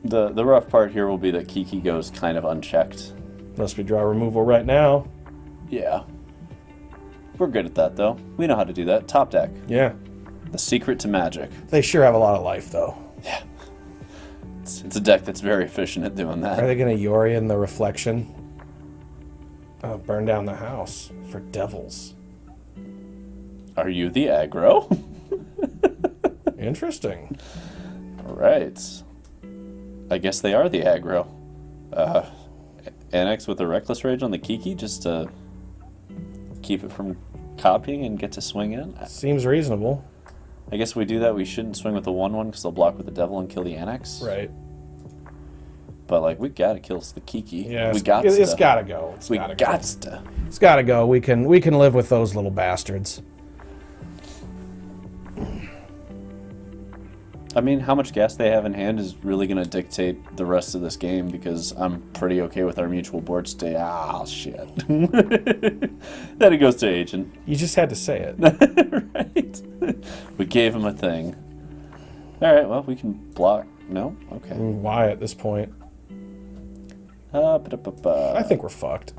The rough part here will be that Kiki goes kind of unchecked. Unless we draw removal right now. Yeah. We're good at that, though. We know how to do that. Top deck. Yeah. The secret to magic. They sure have a lot of life, though. Yeah. It's a deck that's very efficient at doing that. Are they going to Yorion the Reflection? Burn down the house for devils. Are you the aggro? Interesting. Alright. I guess they are the aggro. Annex with a Reckless Rage on the Kiki just to keep it from copying and get to swing in. Seems reasonable. I guess if we do that, we shouldn't swing with the 1/1 because they'll block with the Devil and kill the Annex. Right. But, like, we gotta kill the Kiki. Yeah, we it's got gotta go. It's gotta go. It's gotta go. We can live with those little bastards. I mean, how much gas they have in hand is really going to dictate the rest of this game, because I'm pretty okay with our mutual board state. Ah, shit. Then it goes to Agent. You just had to say it. Right? We gave him a thing. Alright, well, we can block. No? Okay. Why at this point? Ba-da-ba-ba. I think we're fucked.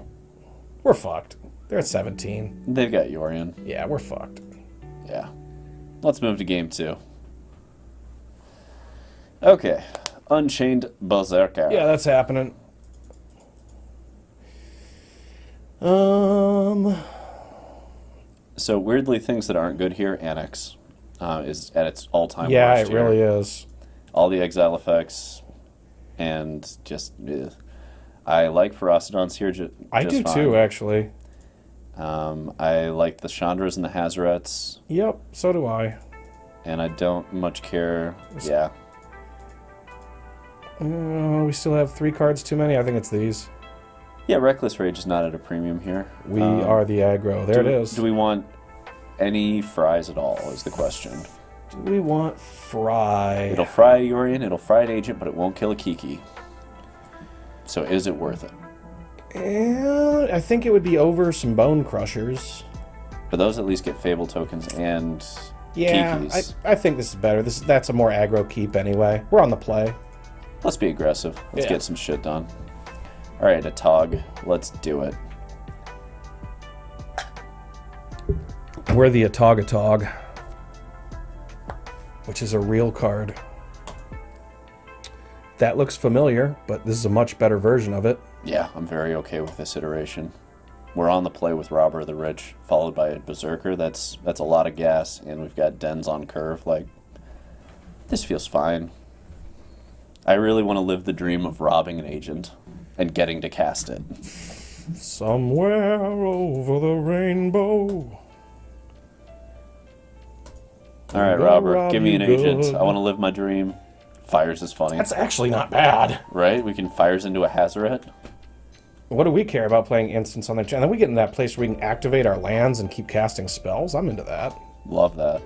We're fucked. They're at 17. They've got Yorion. Yeah, we're fucked. Yeah. Let's move to game 2. Okay. Unchained Berserker. Yeah, that's happening. So weirdly, things that aren't good here, Annex is at its all-time Yeah, worst it really is. All the exile effects, and just I like Ferocidons here. I do fine. too, actually. I like the Chandras and the Hazarets. Yep, so do I. And I don't much care. Yeah. We still have 3 cards too many. I think it's these. Yeah, Reckless Rage is not at a premium here. We are the aggro. There it is. Do we want any fries at all, is the question. Do we want fry? It'll fry a Yorion, it'll fry an agent, but it won't kill a Kiki. So is it worth it? I think it would be over some Bone Crushers. But those at least get Fable tokens and Kikis. I think this is better. That's a more aggro keep anyway. We're on the play. Let's be aggressive. Let's get some shit done. Alright, Atog. Let's do it. We're the Atog, which is a real card. That looks familiar, but this is a much better version of it. Yeah, I'm very okay with this iteration. We're on the play with Robber of the Rich, followed by a Berserker. That's a lot of gas, and we've got Dens on curve. Like, this feels fine. I really want to live the dream of robbing an agent and getting to cast it. Somewhere over the rainbow. All right, Robert, give me an agent. I want to live my dream. Fires is funny. That's actually not bad. Right? We can fires into a Hazaret. What do we care about playing instants on the channel? Then we get in that place where we can activate our lands and keep casting spells. I'm into that. Love that.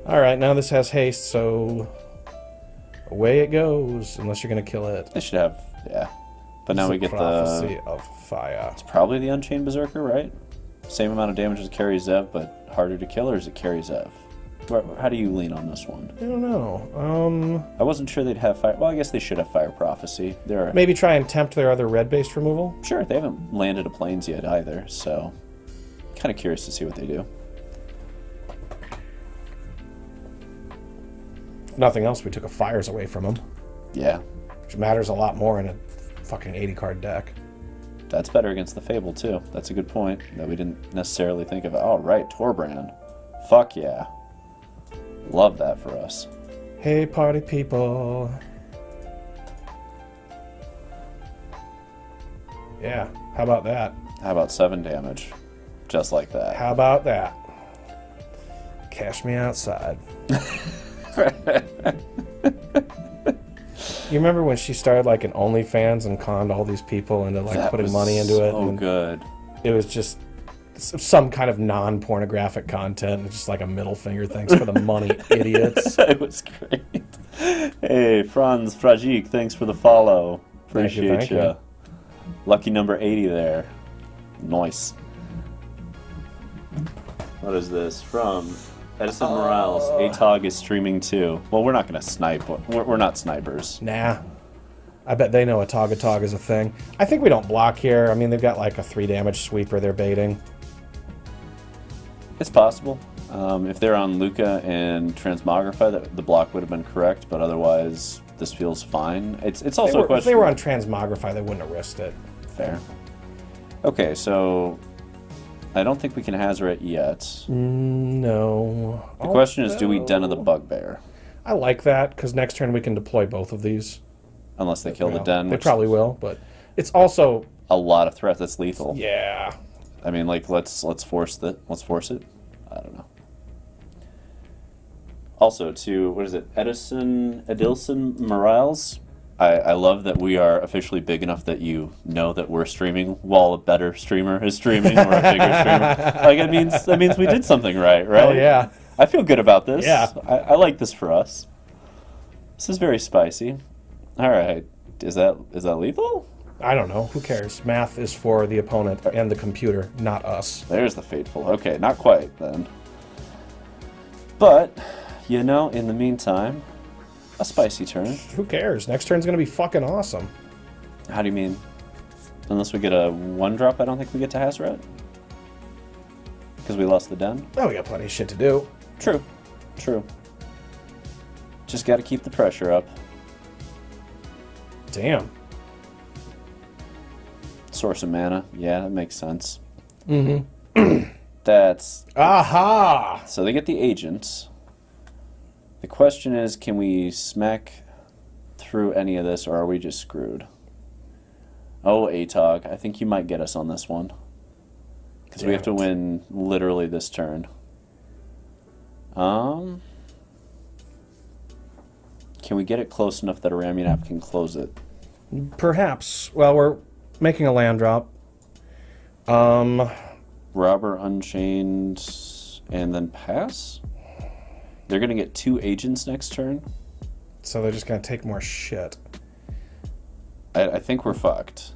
All right, now this has haste, so away it goes, unless you're going to kill it. They should have, yeah. But now we get Prophecy of Fire. It's probably the Unchained Berserker, right? Same amount of damage as Carry Zev, but harder to kill, or is it Carry Zev? How do you lean on this one? I don't know. I wasn't sure they'd have fire. Well, I guess they should have Fire Prophecy. Maybe try and tempt their other red-based removal? Sure, they haven't landed a Plains yet either, so kind of curious to see what they do. If nothing else, we took a Fires away from them. Yeah. Which matters a lot more in a fucking 80-card deck. That's better against the Fable, too. That's a good point that we didn't necessarily think of. Oh, right, Torbrand. Fuck yeah. Love that for us. Hey, party people. Yeah, how about that? How about 7 damage? Just like that. How about that? Cash me outside. You remember when she started like an OnlyFans and conned all these people into like putting money into it? Oh, good. It was just some kind of non-pornographic content, just like a middle finger. Thanks for the money, idiots. It was great. Hey, Franz Fragik, thanks for the follow. Appreciate you. Lucky number 80 there. Nice. What is this? From Edison Morales. Atog is streaming too. Well, we're not going to snipe. We're not snipers. Nah. I bet they know Atog is a thing. I think we don't block here. I mean, they've got like a 3 damage sweeper they're baiting. It's possible. If they're on Luca and Transmogrify, the block would have been correct, but otherwise, this feels fine. It's also a question. If they were on Transmogrify, they wouldn't have risked it. Fair. Okay, so I don't think we can Hazaret yet. No. The question is, do we Den of the Bugbear? I like that, because next turn we can deploy both of these. Unless they kill the Den. They probably will, but it's also a lot of threat that's lethal. Yeah. I mean, like, let's force it. I don't know. Also, to, what is it, Edilson Morales? I love that we are officially big enough that you know that we're streaming while a better streamer is streaming or a bigger streamer. Like, that means we did something right? Oh, yeah. I feel good about this. Yeah. I like this for us. This is very spicy. All right. Is that lethal? I don't know. Who cares? Math is for the opponent and the computer, not us. There's the Fateful. Okay, not quite then. But, you know, in the meantime, A spicy turn. Who cares? Next turn's gonna be fucking awesome. How do you mean? Unless we get a 1-drop, I don't think we get to Hazoret. Because we lost the den? Oh, we got plenty of shit to do. True. True. Just gotta keep the pressure up. Damn. Source of mana. Yeah, that makes sense. Mm-hmm. That's... Aha! So they get the agents. The question is, can we smack through any of this, or are we just screwed? Oh, Atog, I think you might get us on this one. Because we have to win literally this turn. Can we get it close enough that a Ramunap can close it? Perhaps. Well, we're making a land drop. Robber, Unchained, and then pass? They're going to get 2 agents next turn? So they're just going to take more shit. I think we're fucked.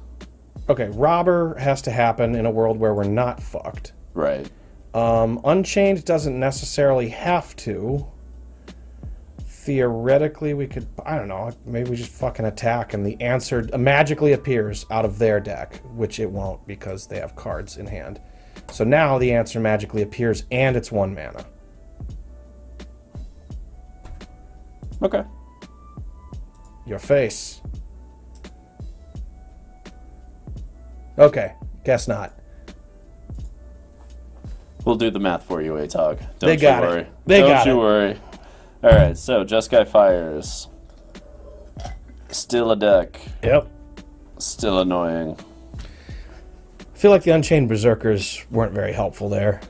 Okay, Robber has to happen in a world where we're not fucked. Right. Unchained doesn't necessarily have to. Theoretically, we could... I don't know. Maybe we just fucking attack and the answer magically appears out of their deck, which it won't because they have cards in hand. So now the answer magically appears and it's 1 mana. Okay. Your face. Okay, guess not. We'll do the math for you, Atog. They got worry. it. They got it. Don't you worry. Alright, so Jeskai fires. Still a deck. Yep. Still annoying. I feel like the Unchained Berserkers weren't very helpful there.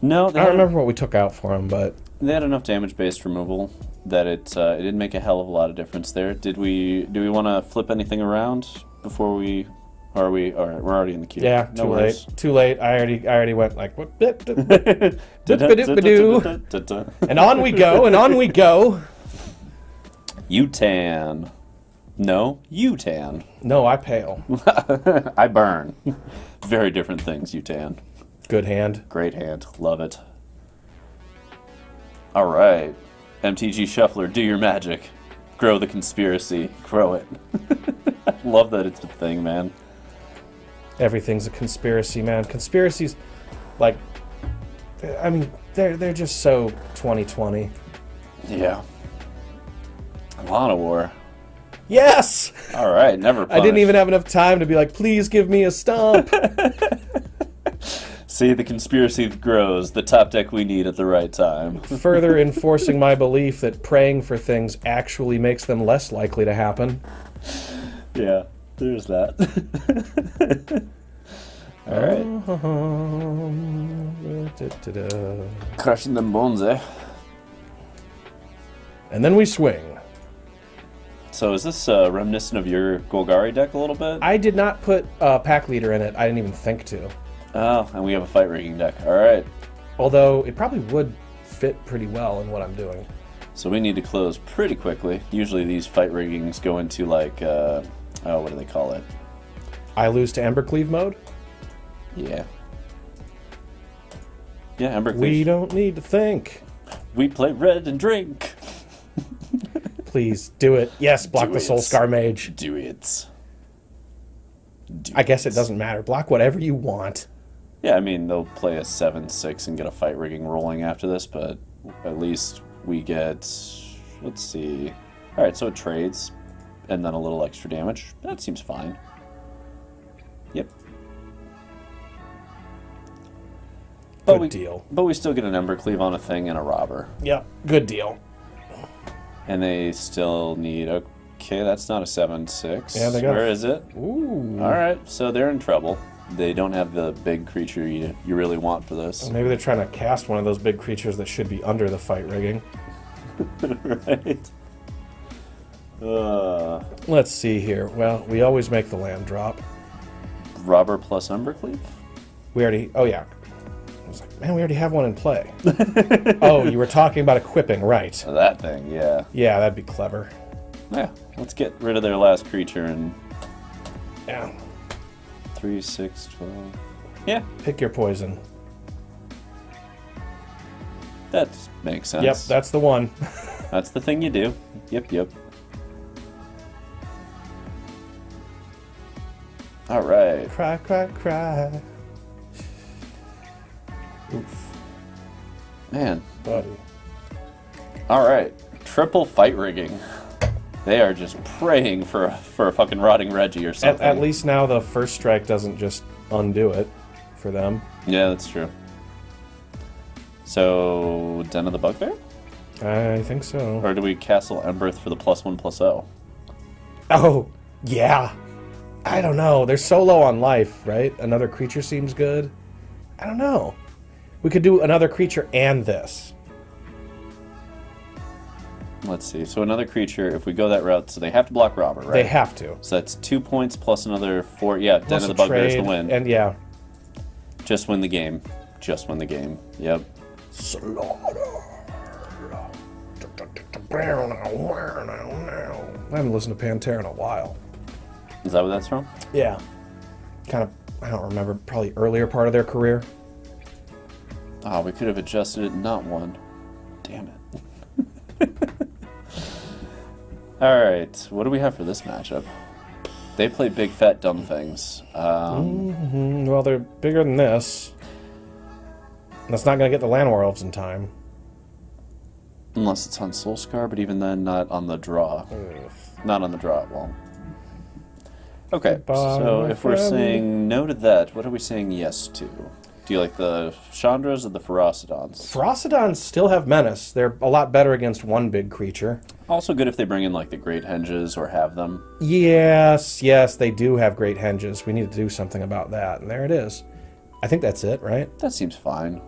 No, I don't remember what we took out for them, but... They had enough damage-based removal that it didn't make a hell of a lot of difference there. Do we want to flip anything around before we... Or are we... Alright, we're already in the queue. Yeah, no too worries. late. Too late. I already went like... What? And on we go, and on we go. Youtan. No, Youtan. No, I pale. I burn. Very different things, Youtan. Good hand. Great hand. Love it. Alright. MTG Shuffler, do your magic. Grow the conspiracy. Grow it. I love that it's a thing, man. Everything's a conspiracy, man. Conspiracies, like... I mean, they're just so 2020. Yeah. A lot of war. Yes! Alright, never punish. I didn't even have enough time to be like, please give me a stomp. See, the conspiracy grows. The top deck we need at the right time. Further enforcing my belief that praying for things actually makes them less likely to happen. Yeah, there's that. Alright. Crushing them bones, eh? And then we swing. So is this reminiscent of your Golgari deck a little bit? I did not put Pack Leader in it. I didn't even think to. Oh, and we have a fight rigging deck. Alright. Although, it probably would fit pretty well in what I'm doing. So we need to close pretty quickly. Usually these fight riggings go into like, oh, what do they call it? I lose to Embercleave mode? Yeah. Yeah, Embercleave. We don't need to think. We play red and drink. Please, do it. Yes, block the Soulscar Mage. Do it. I guess it doesn't matter. Block whatever you want. Yeah, I mean, they'll play a 7-6 and get a fight rigging rolling after this, but at least we get... Let's see... Alright, so it trades, and then a little extra damage. That seems fine. Yep. Good deal. But we still get an Embercleave on a thing and a robber. Yep, good deal. And they still need... Okay, that's not a 7-6. Yeah, they got... Where is it? Ooh. Alright, so they're in trouble. They don't have the big creature you really want for this. Maybe they're trying to cast one of those big creatures that should be under the fight rigging. Right. Let's see here. Well, we always make the land drop. Robber plus Embercleave? We already... Oh, yeah. I was like, man, we already have one in play. Oh, you were talking about equipping, right. That thing, yeah. Yeah, that'd be clever. Yeah, let's get rid of their last creature and... Yeah. 3, 6, 12... Yeah. Pick your poison. That makes sense. Yep, that's the one. That's the thing you do. Yep, yep. Alright. Cry, cry, cry. Oof. Man. Buddy. Alright. Triple fight rigging. They are just praying for a fucking rotting Reggie or something. At least now the first strike doesn't just undo it for them. Yeah, that's true. So, Den of the Bugbear? I think so. Or do we Castle Emberth for the +1/+0? Oh, yeah. I don't know. They're so low on life, right? Another creature seems good. I don't know. We could do another creature and this. Let's see. So another creature, if we go that route, so they have to block Robber, right? They have to. So that's 2 points plus another 4. Yeah, Den Plus of the a Bugbear is the trade, win. And yeah. Just win the game. Just win the game. Yep. Slaughter. I haven't listened to Pantera in a while. Is that what that's from? Yeah. Kind of, I don't remember, probably earlier part of their career. Oh, we could have adjusted it, not won. Damn it. Alright, what do we have for this matchup? They play big, fat, dumb things. Well, they're bigger than this. That's not going to get the Llanowar Elves in time. Unless it's on Soulscar, but even then, not on the draw. Ugh. Not on the draw, it won't. Okay, Goodbye, so my if we're friend. saying no to that, what are we saying yes to? Do you like the Chandras or the Ferocidons? Ferocidons still have menace. They're a lot better against one big creature. Also good if they bring in like the Great Henges or have them. Yes, they do have great henges. We need to do something about that. And there it is. I think that's it, right? That seems fine.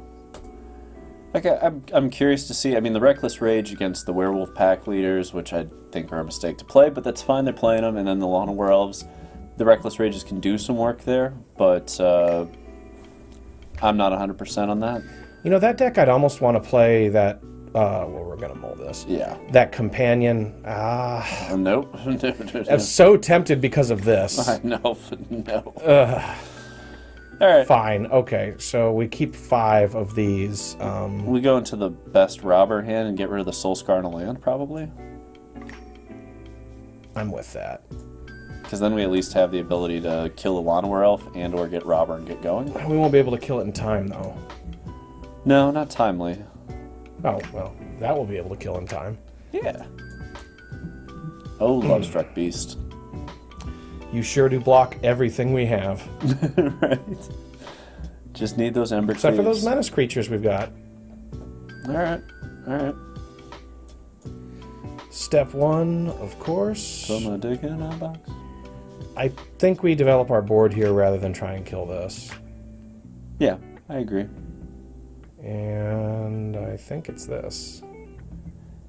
Like I'm curious to see. I mean, the Reckless Rage against the Werewolf Pack leaders, which I think are a mistake to play, but that's fine. They're playing them, and then the Llanowar Elves, the Reckless Rages can do some work there, but I'm not 100% on that. You know, that deck I'd almost want to play that. Well, we're gonna mull this. Yeah. That companion. Nope. I'm so tempted because of this. I know. No. All right. Fine. Okay. So we keep 5 of these. We go into the best robber hand and get rid of the Soulscar in a land, probably. I'm with that. Because then we at least have the ability to kill the Llanowar Elf and or get robber and get going. We won't be able to kill it in time, though. No, not timely. Oh, well, that will be able to kill in time. Yeah. Oh, Lovestruck Beast. You sure do block everything we have. Right. Just need those Ember Except for Cleaves. those menace creatures we've got. Alright. Alright. Step 1, of course. Put my dick in a box. I think we develop our board here rather than try and kill this. Yeah, I agree. And I think it's this.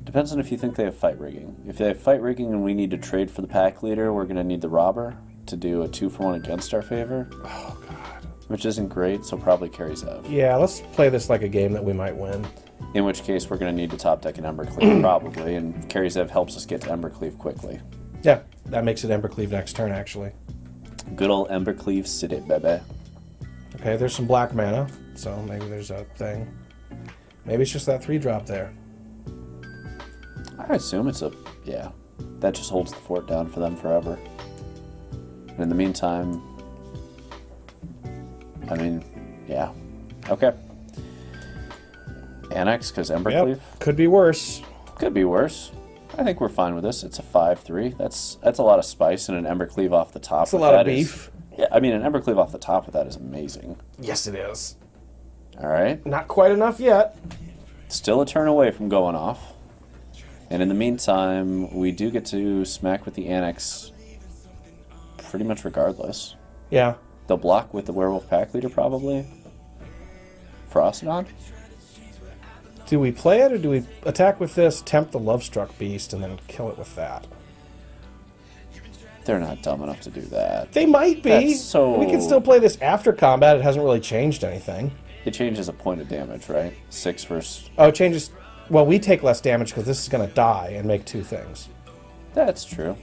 Depends on if you think they have fight rigging. If they have fight rigging and we need to trade for the pack leader, we're going to need the robber to do a 2-for-1 against our favor. Oh, God. Which isn't great, so probably carries Ev. Yeah, let's play this like a game that we might win. In which case, we're going to need to top deck an Embercleave, probably, and Carries Ev helps us get to Embercleave quickly. Yeah, that makes it Embercleave next turn, actually. Good old Embercleave City, baby. Okay, there's some black mana, so maybe there's a thing. Maybe it's just that 3-drop there. I assume it's a... yeah. That just holds the fort down for them forever. And in the meantime... I mean, yeah. Okay. Annex, because Embercleave? Yep, could be worse. Could be worse. I think we're fine with this. It's a 5-3. That's a lot of spice, and an Embercleave off the top. That's a lot of beef. Yeah, I mean, an Embercleave off the top of that is amazing. Yes, it is. All right. Not quite enough yet. Still a turn away from going off. And in the meantime, we do get to smack with the Annex pretty much regardless. Yeah. They'll block with the Werewolf Pack Leader, probably. Ferocidon? Do we play it, or do we attack with this, tempt the Lovestruck Beast, and then kill it with that? They're not dumb enough to do that. They might be. That's so... We can still play this after combat. It hasn't really changed anything. It changes a point of damage, right? 6 versus... Oh, it changes... Well, we take less damage because this is going to die and make 2 things. That's true.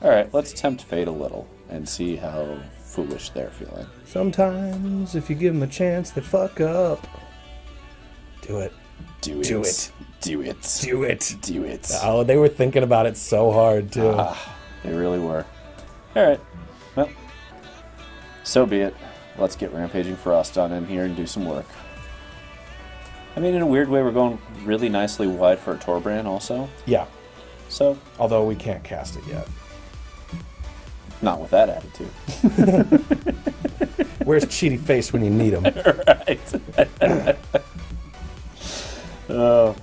Alright, let's tempt fate a little and see how foolish they're feeling. Sometimes, if you give them a chance, they fuck up. Do it. Do it. Do it. Do it. Do it. Do it. Oh, they were thinking about it so hard, too. They really were. Alright. Well, so be it. Let's get Rampaging Ferocity in here and do some work. I mean, in a weird way, we're going really nicely wide for a Torbran also. Yeah. So, Although we can't cast it yet. not with that attitude. Where's Cheaty Face when you need him? Right. Oh.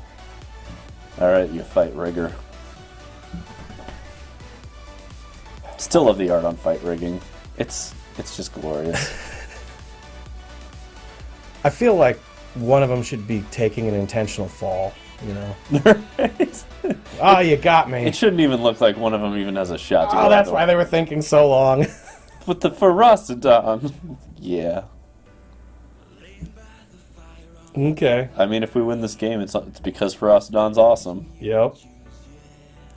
Alright, you fight rigger. Still love the art on fight rigging. It's just glorious. I feel like one of them should be taking an intentional fall, you know? Right. Oh, you got me. It shouldn't even look like one of them even has a shot to go Oh, that's all the why way. they were thinking so long. With the Ferocity. Yeah. Okay. I mean, if we win this game, it's because Ferocity awesome. Yep.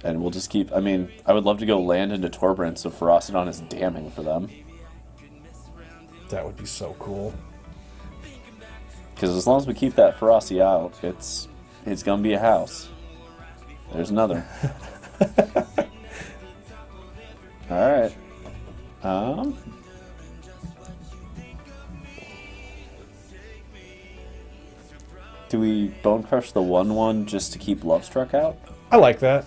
And we'll just keep... I mean, I would love to go land into Torbran so Ferocity is damning for them. That would be so cool. Because as long as we keep that Ferocity out, it's going to be a house. There's another. Alright. Do we Bone Crush the 1/1 just to keep Lovestruck out? I like that.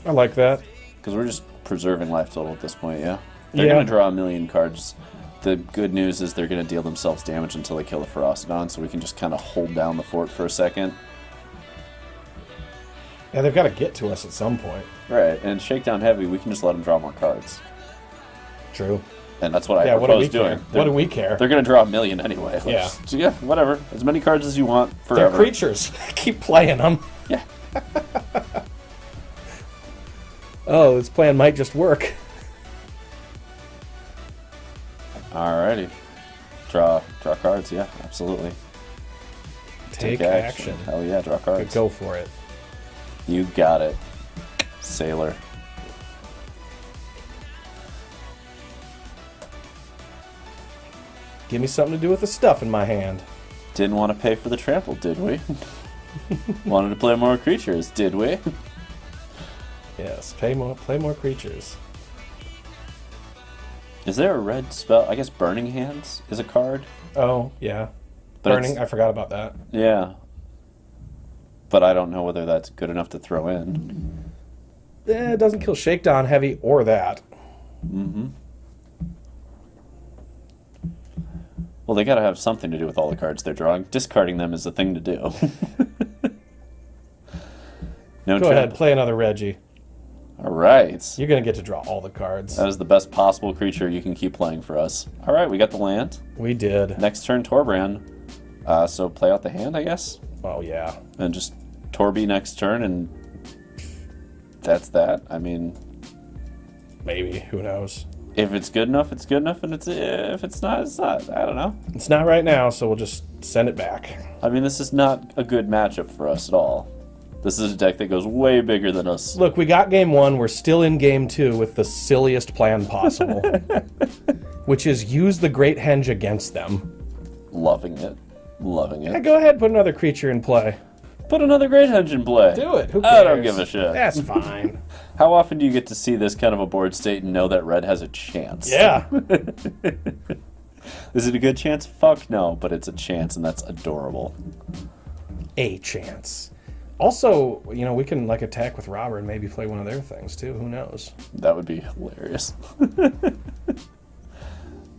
I like that. Because we're just preserving life total at this point, yeah? They're Yeah. going to draw a million cards. The good news is they're going to deal themselves damage until they kill the Ferocity, so we can just kind of hold down the fort for a second. Yeah, they've got to get to us at some point. Right, and Shakedown Heavy, we can just let them draw more cards. True. And that's what I Yeah, what do we propose doing. care? What do we care? They're going to draw a million anyway. Yeah. So yeah, whatever. As many cards as you want They're forever. creatures. Keep playing them. Yeah. Oh, this plan might just work. Alrighty. Draw cards, yeah, absolutely. Take action. Hell yeah, draw cards. Go for it. You got it. Sailor. Give me something to do with the stuff in my hand. Didn't want to pay for the trample, did we? Wanted to play more creatures, did we? Yes, play more creatures. Is there a red spell? I guess Burning Hands is a card. Oh, yeah. But Burning, it's- I forgot about that. Yeah. But I don't know whether that's good enough to throw in. It doesn't kill Shakedown Heavy or that. Mm-hmm. Well, they gotta have something to do with all the cards they're drawing. Discarding them is the thing to do. No Go ahead, trample. play another Reggie. Alright. You're going to get to draw all the cards. That is the best possible creature you can keep playing for us. Alright, we got the land. We did. Next turn, Torbran. So play out the hand, I guess? Oh, yeah. And just Torby next turn, and that's that. I mean, Maybe. Who knows? if it's good enough, it's good enough, and if it's not, it's not. I don't know. It's not right now, so we'll just send it back. I mean, this is not a good matchup for us at all. This is a deck that goes way bigger than us. Look, we got game one. We're still in game two with the silliest plan possible, which is use the Great Henge against them. Loving it. Loving Yeah, it. go ahead, put another creature in play. Put another Great Henge in play. Do it. Who cares? I don't give a shit. That's fine. How often do you get to see this kind of a board state and know that red has a chance? Yeah. Is it a good chance? Fuck no, but it's a chance, and that's adorable. A chance. Also, you know, we can like attack with Robber and maybe play one of their things too. Who knows? That would be hilarious.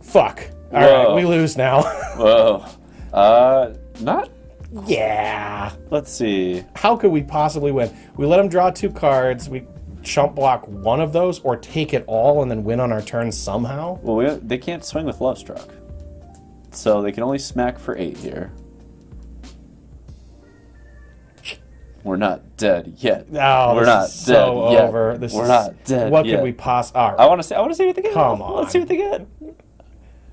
Fuck. All Whoa. right, we lose now. Whoa. Not... Yeah. Let's see. How could we possibly win? We let them draw two cards. We chump block one of those, or take it all and then win on our turn somehow. Well, they can't swing with Lovestruck. So they can only smack for 8 here. We're not dead yet. No, We're this not is so dead yet. over. This We're is, not dead What yet. could we possibly? All I right. want to see what they get. Come on. Let's see what they get.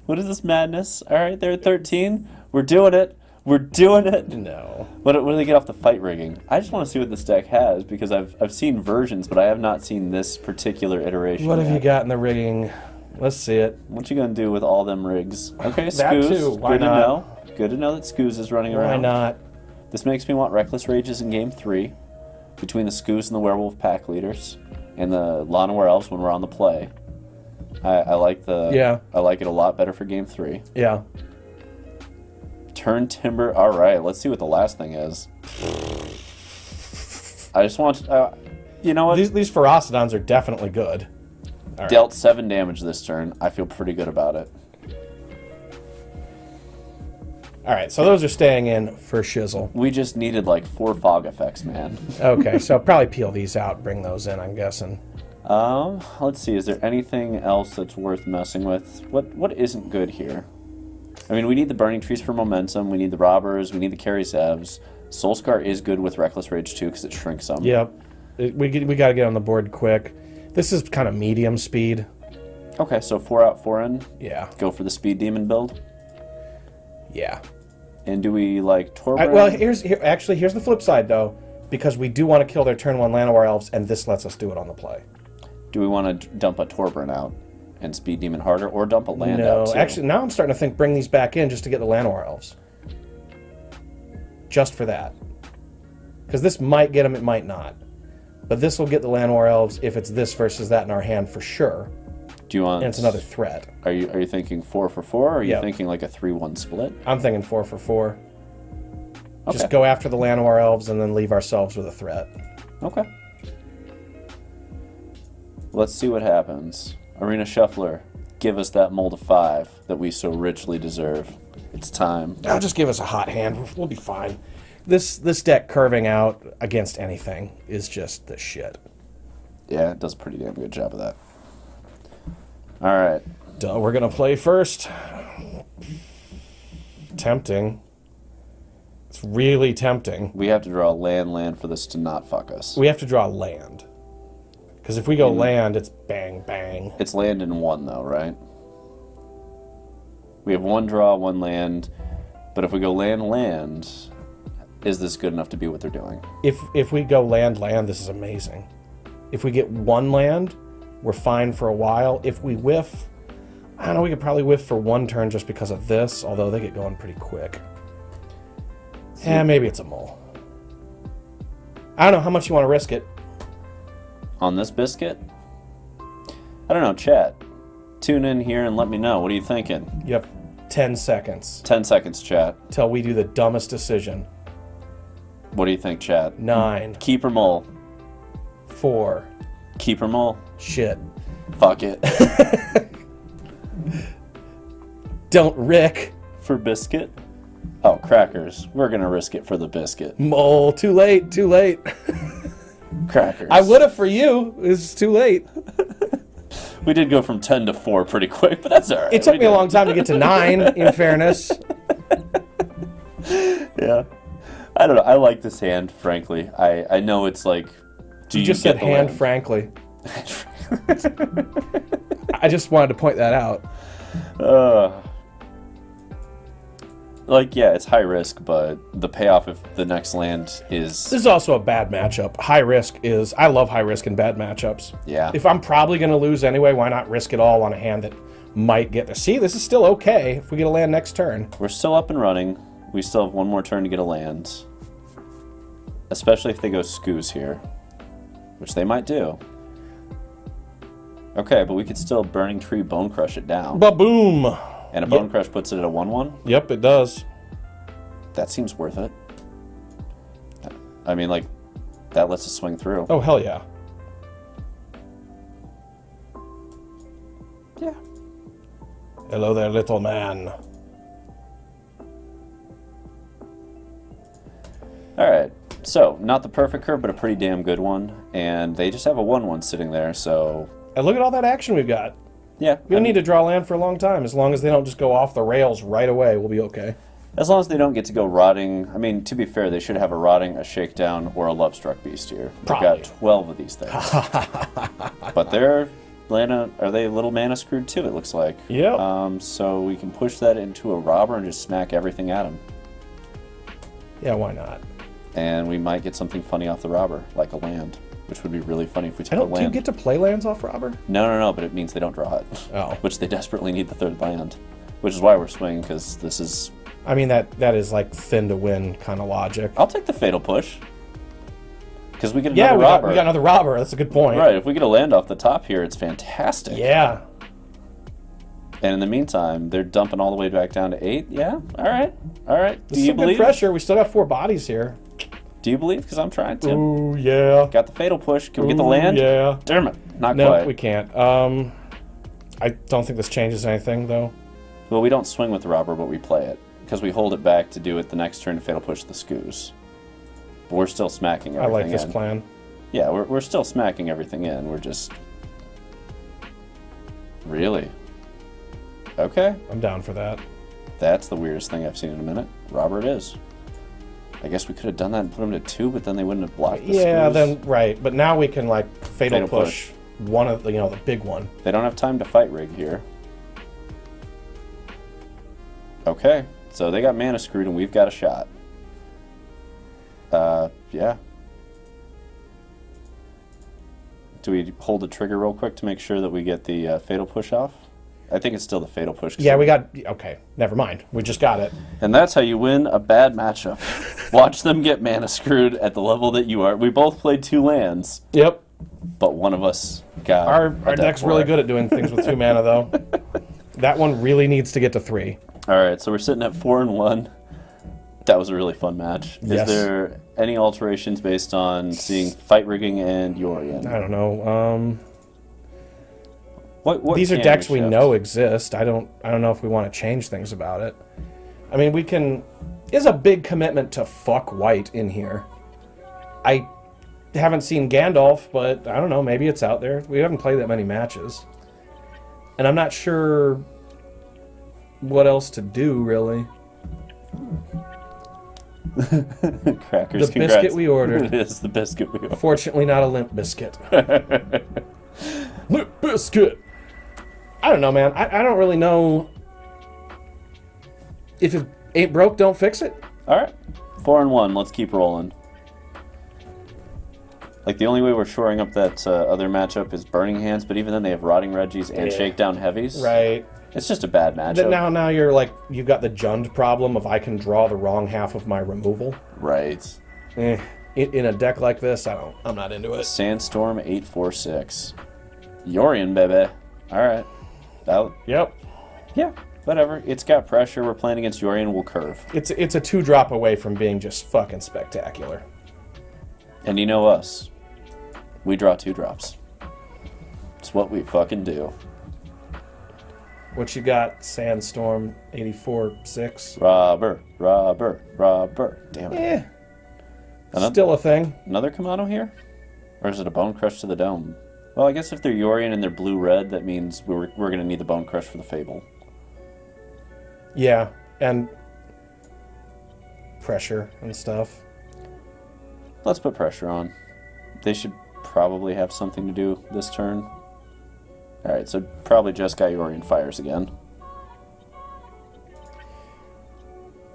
What is this madness? All right, they're at 13. We're doing it. We're doing it. No. What do they get off the fight rigging? I just want to see what this deck has because I've seen versions, but I have not seen this particular iteration. What have yet. you got in the rigging? Let's see it. What you gonna do with all them rigs? Okay, That Scoos. too. Why Good not? to know. Good to know that Scoos is running Why around. not? This makes me want Reckless Rages in Game 3, between the Skoos and the Werewolf pack leaders, and the Llanowar Elves when we're on the play. I like I like it a lot better for Game 3. Yeah. Turn Timber. All right, let's see what the last thing is. I just want you know what? These Ferocidons are definitely good. All right. Dealt 7 damage this turn. I feel pretty good about it. All right, so those are staying in for shizzle. We just needed like 4 fog effects, man. Okay, so probably peel these out, bring those in, I'm guessing. Let's see. Is there anything else that's worth messing with? What isn't good here? I mean, we need the Burning Trees for momentum. We need the Robbers. We need the Carry Sevs. Soulscar is good with Reckless Rage too because it shrinks them. Yep. We got to get on the board quick. This is kind of medium speed. Okay, so 4 out, 4 in. Yeah. Go for the Speed Demon build. Yeah. And do we like Torbrand? Well, here's the flip side though, because we do want to kill their turn 1 Llanowar Elves, and this lets us do it on the play. Do we want to dump a Torbrand out and Speed Demon harder, or dump a land No, out too? actually, now I'm starting to think bring these back in just to get the Llanowar Elves. Just for that. Because this might get them, it might not. But this will get the Llanowar Elves if it's this versus that in our hand for sure. Do you want? And it's another threat. Are you thinking 4 for 4, or are you Yep. thinking like a 3-1 split? I'm thinking 4 for 4. Okay. Just go after the Llanowar Elves and then leave ourselves with a threat. Okay. Let's see what happens. Arena Shuffler, give us that mold of 5 that we so richly deserve. It's time. I'll just give us a hot hand. We'll be fine. This deck curving out against anything is just the shit. Yeah, it does a pretty damn good job of that. All right. Duh, we're going to play first. Tempting. It's really tempting. We have to draw land for this to not fuck us. We have to draw land. Because if we go land, it's bang, bang. It's land in 1, though, right? We have 1 draw, 1 land. But if we go land, is this good enough to be what they're doing? If we go land, this is amazing. If we get 1 land, we're fine for a while. If we whiff, I don't know, we could probably whiff for 1 turn just because of this, although they get going pretty quick. Yeah, maybe it's a mole. I don't know, how much you want to risk it? On this biscuit? I don't know, chat. Tune in here and let me know. What are you thinking? Yep, 10 seconds. 10 seconds, chat. Till we do the dumbest decision. What do you think, chat? 9. Keep or mole? 4. Keep or mole? Shit. Fuck it. Don't Rick. For biscuit? Oh, crackers. We're gonna risk it for the biscuit. Mole, too late, too late. Crackers. I would have for you. It's too late. We did go from 10 to 4 pretty quick, but that's all right. It took me a long time to get to 9, in fairness. Yeah. I don't know. I like this hand, frankly. I know it's like... You just said hand, frankly. I just wanted to point that out. Like, yeah, it's high risk, but the payoff if the next land is... This is also a bad matchup. High risk is... I love high risk in bad matchups. Yeah. If I'm probably going to lose anyway, why not risk it all on a hand that might get to... See, this is still okay if we get a land next turn. We're still up and running. We still have 1 more turn to get a land. Especially if they go Skoos here. Which they might do. Okay, but we could still Burning Tree Bone Crush it down. Ba-boom! And a Bone Crush puts it at a 1-1? Yep, it does. That seems worth it. I mean, like, that lets us swing through. Oh, hell yeah. Yeah. Hello there, little man. Alright, so, not the perfect curve, but a pretty damn good one. And they just have a 1-1 sitting there, so... And look at all that action we've got. Yeah. We don't need to draw land for a long time. As long as they don't just go off the rails right away, we'll be okay. As long as they don't get to go rotting. I mean, to be fair, they should have a rotting, a shakedown, or a Lovestruck Beast here. Probably. They've got 12 of these things. But they're are they a little mana screwed too, it looks like. Yep. So we can push that into a robber and just smack everything at him. Yeah, why not? And we might get something funny off the robber, like a land. Which would be really funny if we took a land. Do you get to play lands off Robber? No, but it means they don't draw it. Oh. Which they desperately need the 3rd land. Which is why we're swinging, because this is I mean, that is like thin to win kind of logic. I'll take the Fatal Push. Because we get another robber. We got another robber. That's a good point. Right, if we get a land off the top here, it's fantastic. Yeah. And in the meantime, they're dumping all the way back down to 8. Yeah, all right. All right. Do you believe? Good pressure. We still got 4 bodies here. Do you believe? Because I'm trying to. Ooh, yeah. Got the Fatal Push. Can we get the land? Yeah. Damn it. Not no, quite. No, we can't. I don't think this changes anything, though. Well, we don't swing with the robber, but we play it. Because we hold it back to do it the next turn to Fatal Push the Scoos. But we're still smacking everything in. I like this plan. Yeah, we're still smacking everything in. We're just... Really? Okay. I'm down for that. That's the weirdest thing I've seen in a minute. Robber it is. I guess we could have done that and put them to 2, but then they wouldn't have blocked the Scoos. Then right. But now we can, like, fatal push one of the, the big one. They don't have time to fight rig here. Okay. So they got mana screwed and we've got a shot. Yeah. Do we hold the trigger real quick to make sure that we get the Fatal Push off? I think it's still the Fatal Push. Yeah, we got... Okay, never mind. We just got it. And that's how you win a bad matchup. Watch them get mana screwed at the level that you are. We both played 2 lands. Yep. But one of us got... Our deck's really good at doing things with 2 mana, though. That one really needs to get to 3. Alright, so we're sitting at 4-1. That was a really fun match. Yes. Is there any alterations based on seeing Fight Rigging and Yorion? I don't know. What These are decks we know exist. I don't know if we want to change things about it. I mean, we can... Is a big commitment to fuck white in here. I haven't seen Gandalf, but I don't know. Maybe it's out there. We haven't played that many matches. And I'm not sure what else to do, really. Crackers, the biscuit we ordered. It is the biscuit we ordered. Fortunately, not a limp biscuit. Limp biscuit! I don't know, man. I don't really know. If it ain't broke, don't fix it. Alright. 4-1. Let's keep rolling. Like, the only way we're shoring up that other matchup is Burning Hands, but even then they have Rotting Reggies and Shakedown Heavies. Right. It's just a bad matchup. Now you're like, you've got the Jund problem of I can draw the wrong half of my removal. Right. In a deck like this, I'm not into it. Sandstorm 846. Yorion, baby. Alright. Yep. Yeah, whatever. It's got pressure. We're playing against Yorion. We'll curve. It's a 2-drop away from being just fucking spectacular. And you know us. We draw 2 drops. It's what we fucking do. What you got, Sandstorm 84-6? Robber. Damn it. Still a thing. Another Kamado here? Or is it a Bone Crush to the Dome? Well, I guess if they're Yorion and they're blue-red, that means we're going to need the Bone Crush for the Fable. Yeah, and pressure and stuff. Let's put pressure on. They should probably have something to do this turn. Alright, so probably Jeskai Yorion fires again.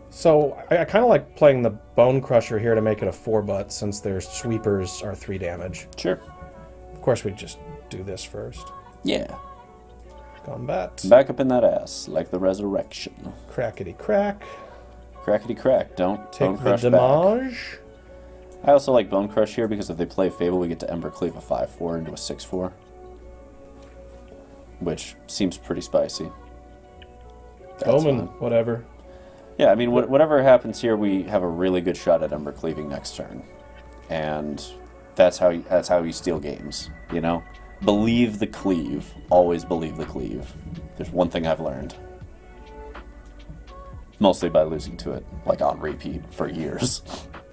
So I kind of like playing the Bone Crusher here to make it a 4-butt since their sweepers are 3 damage. Sure. Of course, we just do this first. Yeah. Combat. Back up in that ass, like the resurrection. Crackety crack. Crackety crack. Don't take Bone Crush the damage. I also like Bone Crush here because if they play Fable, we get to Ember Cleave a 5/4 into a 6/4. Which seems pretty spicy. Omen, whatever. Yeah, I mean, whatever happens here, we have a really good shot at Ember Cleaving next turn. And that's how you steal games, you know? Believe the cleave. Always believe the cleave. There's one thing I've learned. Mostly by losing to it, like, on repeat for years.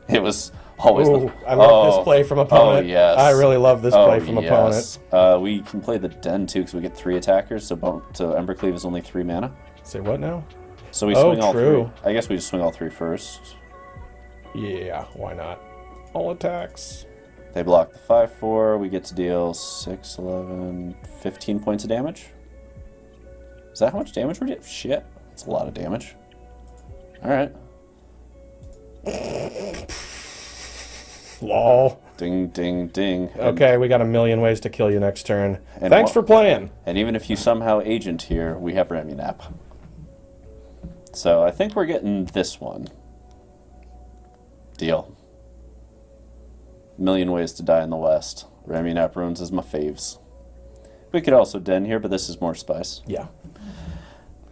It was always I love this play from opponent. Oh, yes. I really love this play from opponent. We can play the Den, too, because we get 3 attackers, so Ember Cleave is only 3 mana. Say what now? So we swing all 3. I guess we just swing all 3 first. Yeah, why not? All attacks. They block the 5/4. We get to deal 6, 11, 15 points of damage. Is that how much damage we're getting? Shit. That's a lot of damage. Alright. Lol. Ding, ding, ding. Okay, we got a million ways to kill you next turn. Thanks for playing. And even if you somehow agent here, we have Ramunap. So I think we're getting this one. Deal. Million Ways to Die in the West. Raminap Runes is my faves. We could also den here, but this is more spice. Yeah.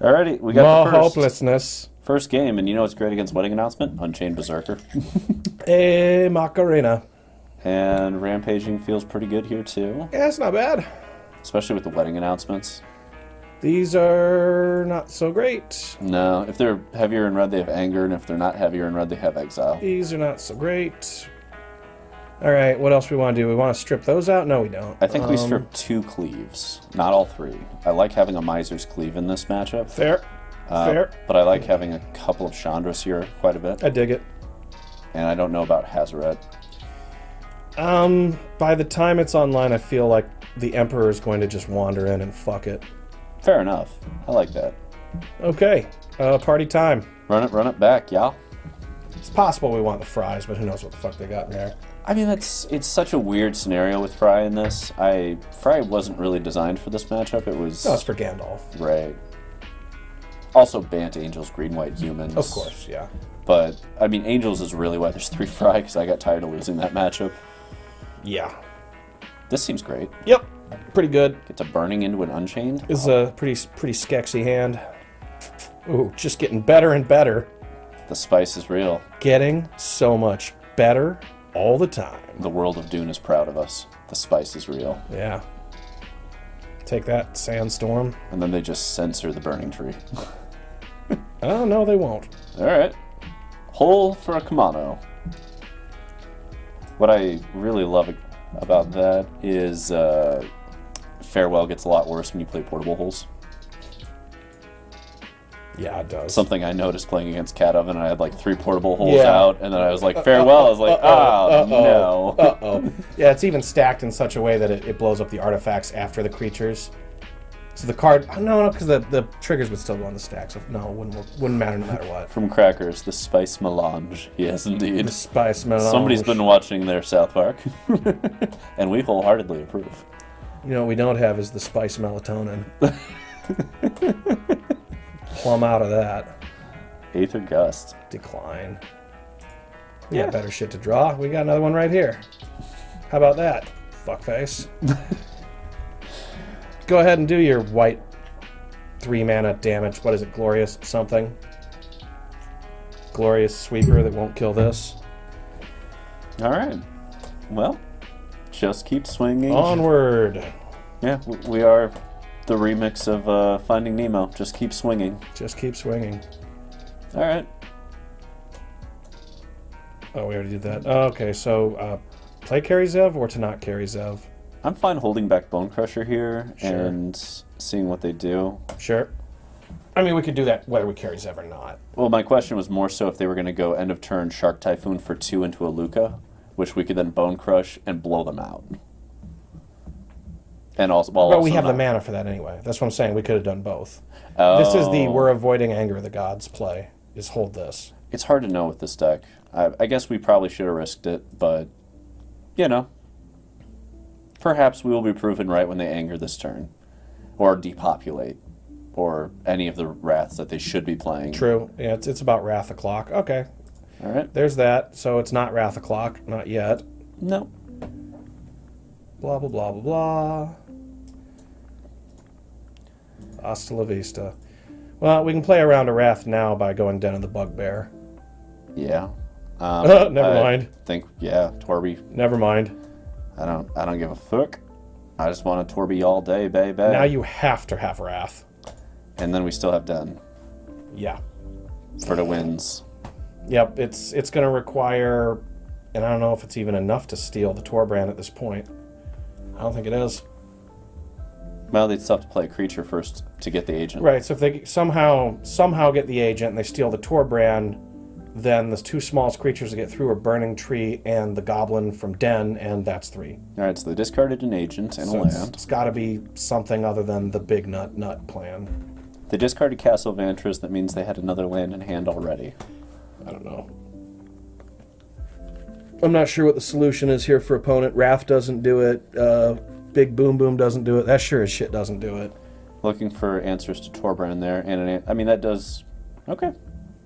Alrighty, we got more the first. hopelessness. First game, and you know what's great against Wedding Announcement? Unchained Berserker. Macarena. And Rampaging feels pretty good here, too. Yeah, it's not bad. Especially with the Wedding Announcements. These are not so great. No, if they're heavier in red, they have Anger, and if they're not heavier in red, they have Exile. These are not so great. Alright, what else we want to do? We want to strip those out? No, we don't. I think we strip 2 cleaves, not all 3. I like having a Miser's Cleave in this matchup. Fair. Fair. But I like having a couple of Chandras here quite a bit. I dig it. And I don't know about Hazoret. By the time it's online, I feel like the Emperor is going to just wander in and fuck it. Fair enough. I like that. Okay, party time. Run it back, y'all. It's possible we want the fries, but who knows what the fuck they got in there. I mean, it's such a weird scenario with Fry in this. Fry wasn't really designed for this matchup. It was... No, it's for Gandalf. Right. Also, Bant Angels, Green, White, Humans. Of course, yeah. But, I mean, Angels is really why there's 3 Fry, because I got tired of losing that matchup. Yeah. This seems great. Yep. Pretty good. Gets a Burning into an Unchained. This is a pretty skexy hand. Ooh, just getting better and better. The spice is real. Getting so much better all the time. The world of Dune is proud of us. The spice is real. Yeah. Take that, Sandstorm. And then they just censor the Burning Tree. Oh, no, they won't. Alright. Hole for a Kamano. What I really love about that is Farewell gets a lot worse when you play portable holes. Yeah, it does. Something I noticed playing against Cat Oven, I had like 3 portable holes out, and then I was like, Farewell, I was like, no. Uh-oh. Yeah, it's even stacked in such a way that it blows up the artifacts after the creatures. So the card... No, because the triggers would still go on the stack, so no, it wouldn't matter no matter what. From Crackers, the Spice Melange. Yes, indeed. The Spice Melange. Somebody's been watching their South Park, and we wholeheartedly approve. You know what we don't have is the Spice Melatonin. Plumb out of that. Aether Gust. Decline. We got better shit to draw. We got another one right here. How about that, fuckface? Go ahead and do your white 3-mana damage. What is it? Glorious something? Glorious Sweeper that won't kill this. Alright. Well, just keep swinging. Onward. Yeah, we are the remix of Finding Nemo. Just keep swinging. Just keep swinging. Alright. Oh, we already did that. Okay, so play carry Zev or to not carry Zev? I'm fine holding back Bone Crusher here Sure. and seeing what they do. Sure. I mean, we could do that whether we carry Zev or not. Well, my question was more so if they were going to go end of turn Shark Typhoon for 2 into a Luca, which we could then Bone Crush and blow them out. And also, well, But we have the mana for that anyway. That's what I'm saying. We could have done both. This is the we're avoiding Anger of the Gods play, is hold this. It's hard to know with this deck. I guess we probably should have risked it, but, you know. Perhaps we will be proven right when they anger this turn. Or depopulate. Or any of the Wraths that they should be playing. True. Yeah, it's about Wrath O'Clock. Okay. Alright. There's that. So it's not Wrath O'Clock. Not yet. No. Blah, blah, blah, blah, blah. Hasta la vista. Well, we can play around a Wrath now by going Den of the Bugbear. Yeah. Never mind. Yeah, Torby. Never mind. I don't give a fuck. I just want a Torby all day, baby. Now you have to have Wrath. And then we still have Den. Yeah. For the wins. Yep, it's going to require, and I don't know if it's even enough to steal the Torbrand at this point. I don't think it is. Well, they'd still have to play a creature first to get the agent. Right, so if they somehow get the agent and they steal the Torbrand, then the 2 smallest creatures that get through are Burning Tree and the Goblin from Den, and that's 3. Alright, so they discarded an agent and So a land. it's got to be something other than the big nut plan. They discarded Castle Vantress, that means they had another land in hand already. I don't know. I'm not sure what the solution is here for opponent. Wrath doesn't do it. Big Boom Boom doesn't do it. That sure as shit doesn't do it. Looking for answers to Torbrand there, and I mean that does. Okay.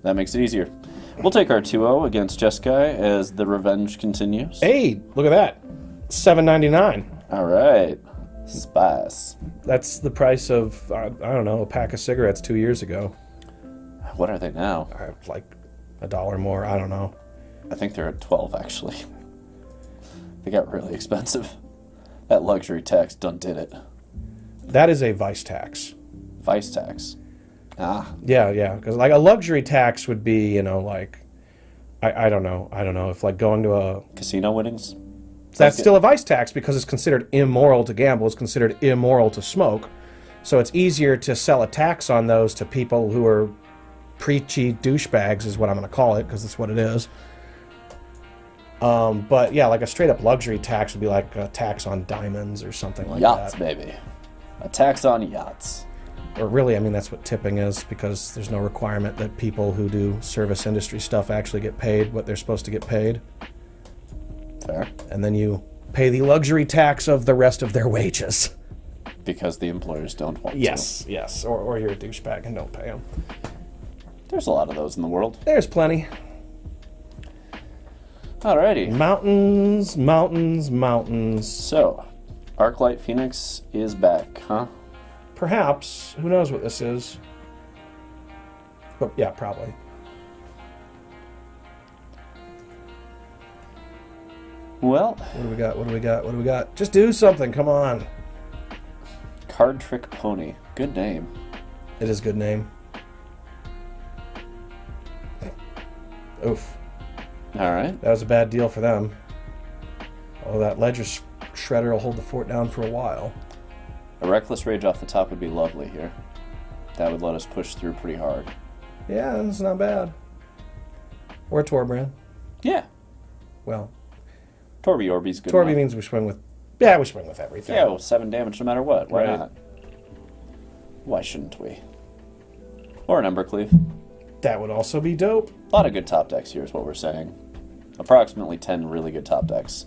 That makes it easier. We'll take our 2-0 against Jeskai as the revenge continues. Hey, look at that. $7.99. All right. Spice. That's the price of, I don't know, a pack of cigarettes 2 years ago. What are they now? Like $1 more, I don't know. I think they're at 12, actually. They got really expensive. That luxury tax done did it. That is a vice tax. Vice tax. Ah. Yeah, because like a luxury tax would be, you know, like, I don't know, if like going to a... Casino winnings? That's still a vice tax because it's considered immoral to gamble, it's considered immoral to smoke. So it's easier to sell a tax on those to people who are preachy douchebags is what I'm going to call it, because that's what it is. But yeah, like a straight up luxury tax would be like a tax on diamonds or something like yachts, that. Yachts, baby. A tax on yachts. Or really, I mean, that's what tipping is, because there's no requirement that people who do service industry stuff actually get paid what they're supposed to get paid. Fair. And then you pay the luxury tax of the rest of their wages. Because the employers don't want to. Yes. Or you're a douchebag and don't pay them. There's a lot of those in the world. There's plenty. Alrighty. Mountains. So, Arclight Phoenix is back, huh? Perhaps. Who knows what this is? But yeah, probably. Well, what do we got? Just do something, come on. CardTrickPony. Good name. It is a good name. Oof. Alright. That was a bad deal for them. Oh, that Ledger Shredder will hold the fort down for a while. A Reckless Rage off the top would be lovely here. That would let us push through pretty hard. Yeah, that's not bad. Or Torbrand. Yeah. Well, Torby Orby's good Torby enough. means we swing with... Yeah, we swing with everything. Yeah, well, 7 damage no matter what. Why Right. not? Why shouldn't we? Or an Embercleave. That would also be dope. A lot of good top decks here is what we're saying. Approximately 10 really good top decks.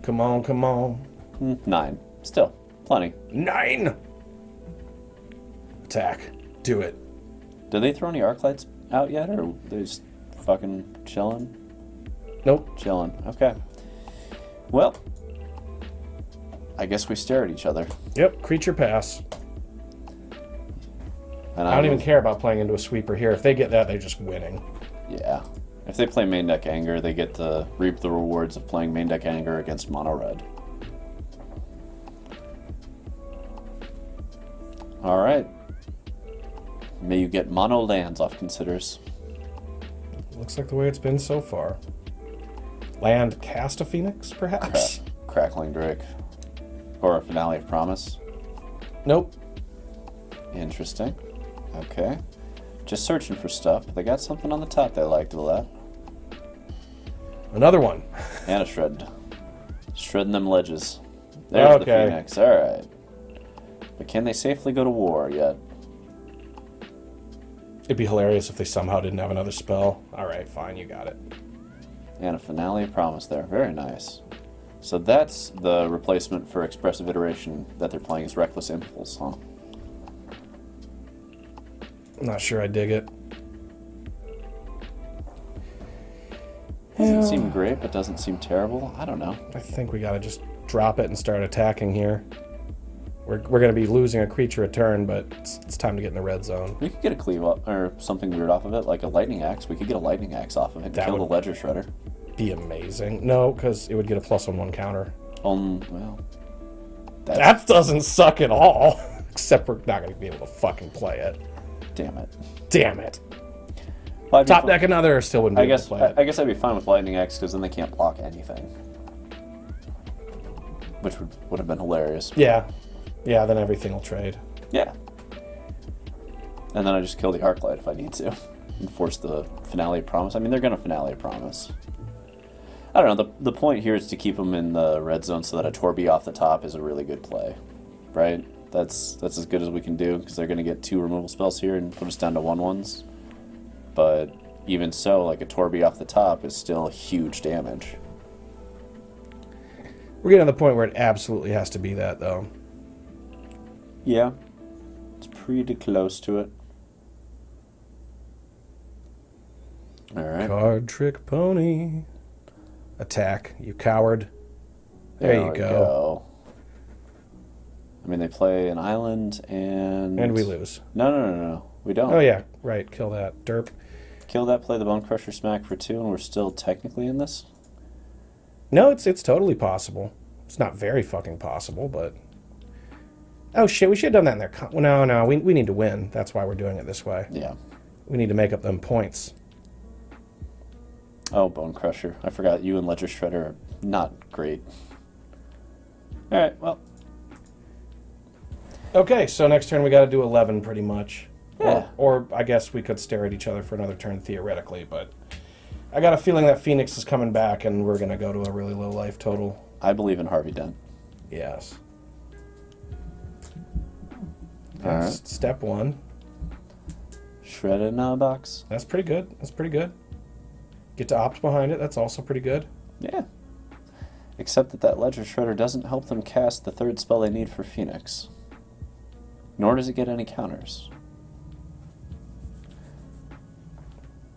Come on. 9. Still, plenty. 9! Attack. Do it. Did they throw any Arclights out yet, or are they just fucking chilling? Nope. Chilling. Okay. Well, I guess we stare at each other. Yep, creature pass. And I don't even care about playing into a sweeper here. If they get that, they're just winning. Yeah. If they play main deck Anger, they get to reap the rewards of playing main deck Anger against mono red. Alright. May you get mono lands off Considers. Looks like the way it's been so far. Land cast a Phoenix, perhaps? Crackling Drake. Or a Finale of Promise. Nope. Interesting. Okay. Just searching for stuff, but they got something on the top they liked a lot. Another one. And a shred. Shredding them ledges. There's the Phoenix. Alright. But can they safely go to war yet? It'd be hilarious if they somehow didn't have another spell. Alright, fine, you got it. And a Finale of Promise there. Very nice. So that's the replacement for Expressive Iteration that they're playing as Reckless Impulse, huh? I'm not sure I dig it. Doesn't seem great, but doesn't seem terrible. I don't know. I think we gotta just drop it and start attacking here. We're gonna be losing a creature a turn, but it's time to get in the red zone. We could get a cleave up, or something weird off of it, like a Lightning Axe. We could get a Lightning Axe off of it and kill the Ledger Shredder. Be amazing. No, because it would get a +1/+1 counter. Well... That doesn't suck at all. Except we're not gonna be able to fucking play it. Damn it. Well, top deck another still wouldn't be able to play it. I guess I'd be fine with Lightning Axe, because then they can't block anything. Which would have been hilarious. Yeah, then everything will trade. Yeah. And then I just kill the Arclight if I need to. And force the Finale of Promise. I mean, they're going to Finale of Promise. I don't know, the point here is to keep them in the red zone so that a Torby off the top is a really good play. Right? That's as good as we can do, because they're going to get 2 removal spells here and put us down to 1/1s. But even so, like a Torby off the top is still huge damage. We're getting to the point where it absolutely has to be that, though. Yeah. It's pretty close to it. Alright. CardTrickPony. Attack, you coward. There you go. I mean, they play an island and... And we lose. No. We don't. Oh, yeah. Right. Kill that. Derp. Kill that, play the Bone Crusher Smack for 2, and we're still technically in this? No, it's totally possible. It's not very fucking possible, but... Oh, shit. We should have done that in there. No. We need to win. That's why we're doing it this way. Yeah. We need to make up them points. Oh, Bone Crusher. I forgot you and Ledger Shredder are not great. Alright, well. Okay, so next turn we got to do 11 pretty much. Yeah. Or I guess we could stare at each other for another turn theoretically, but I got a feeling that Phoenix is coming back and we're going to go to a really low life total. I believe in Harvey Dent. Yes. Alright. Step 1. Shred it in a box. That's pretty good. That's pretty good. Get to opt behind it. That's also pretty good. Yeah. Except that Ledger Shredder doesn't help them cast the 3rd spell they need for Phoenix. Nor does it get any counters.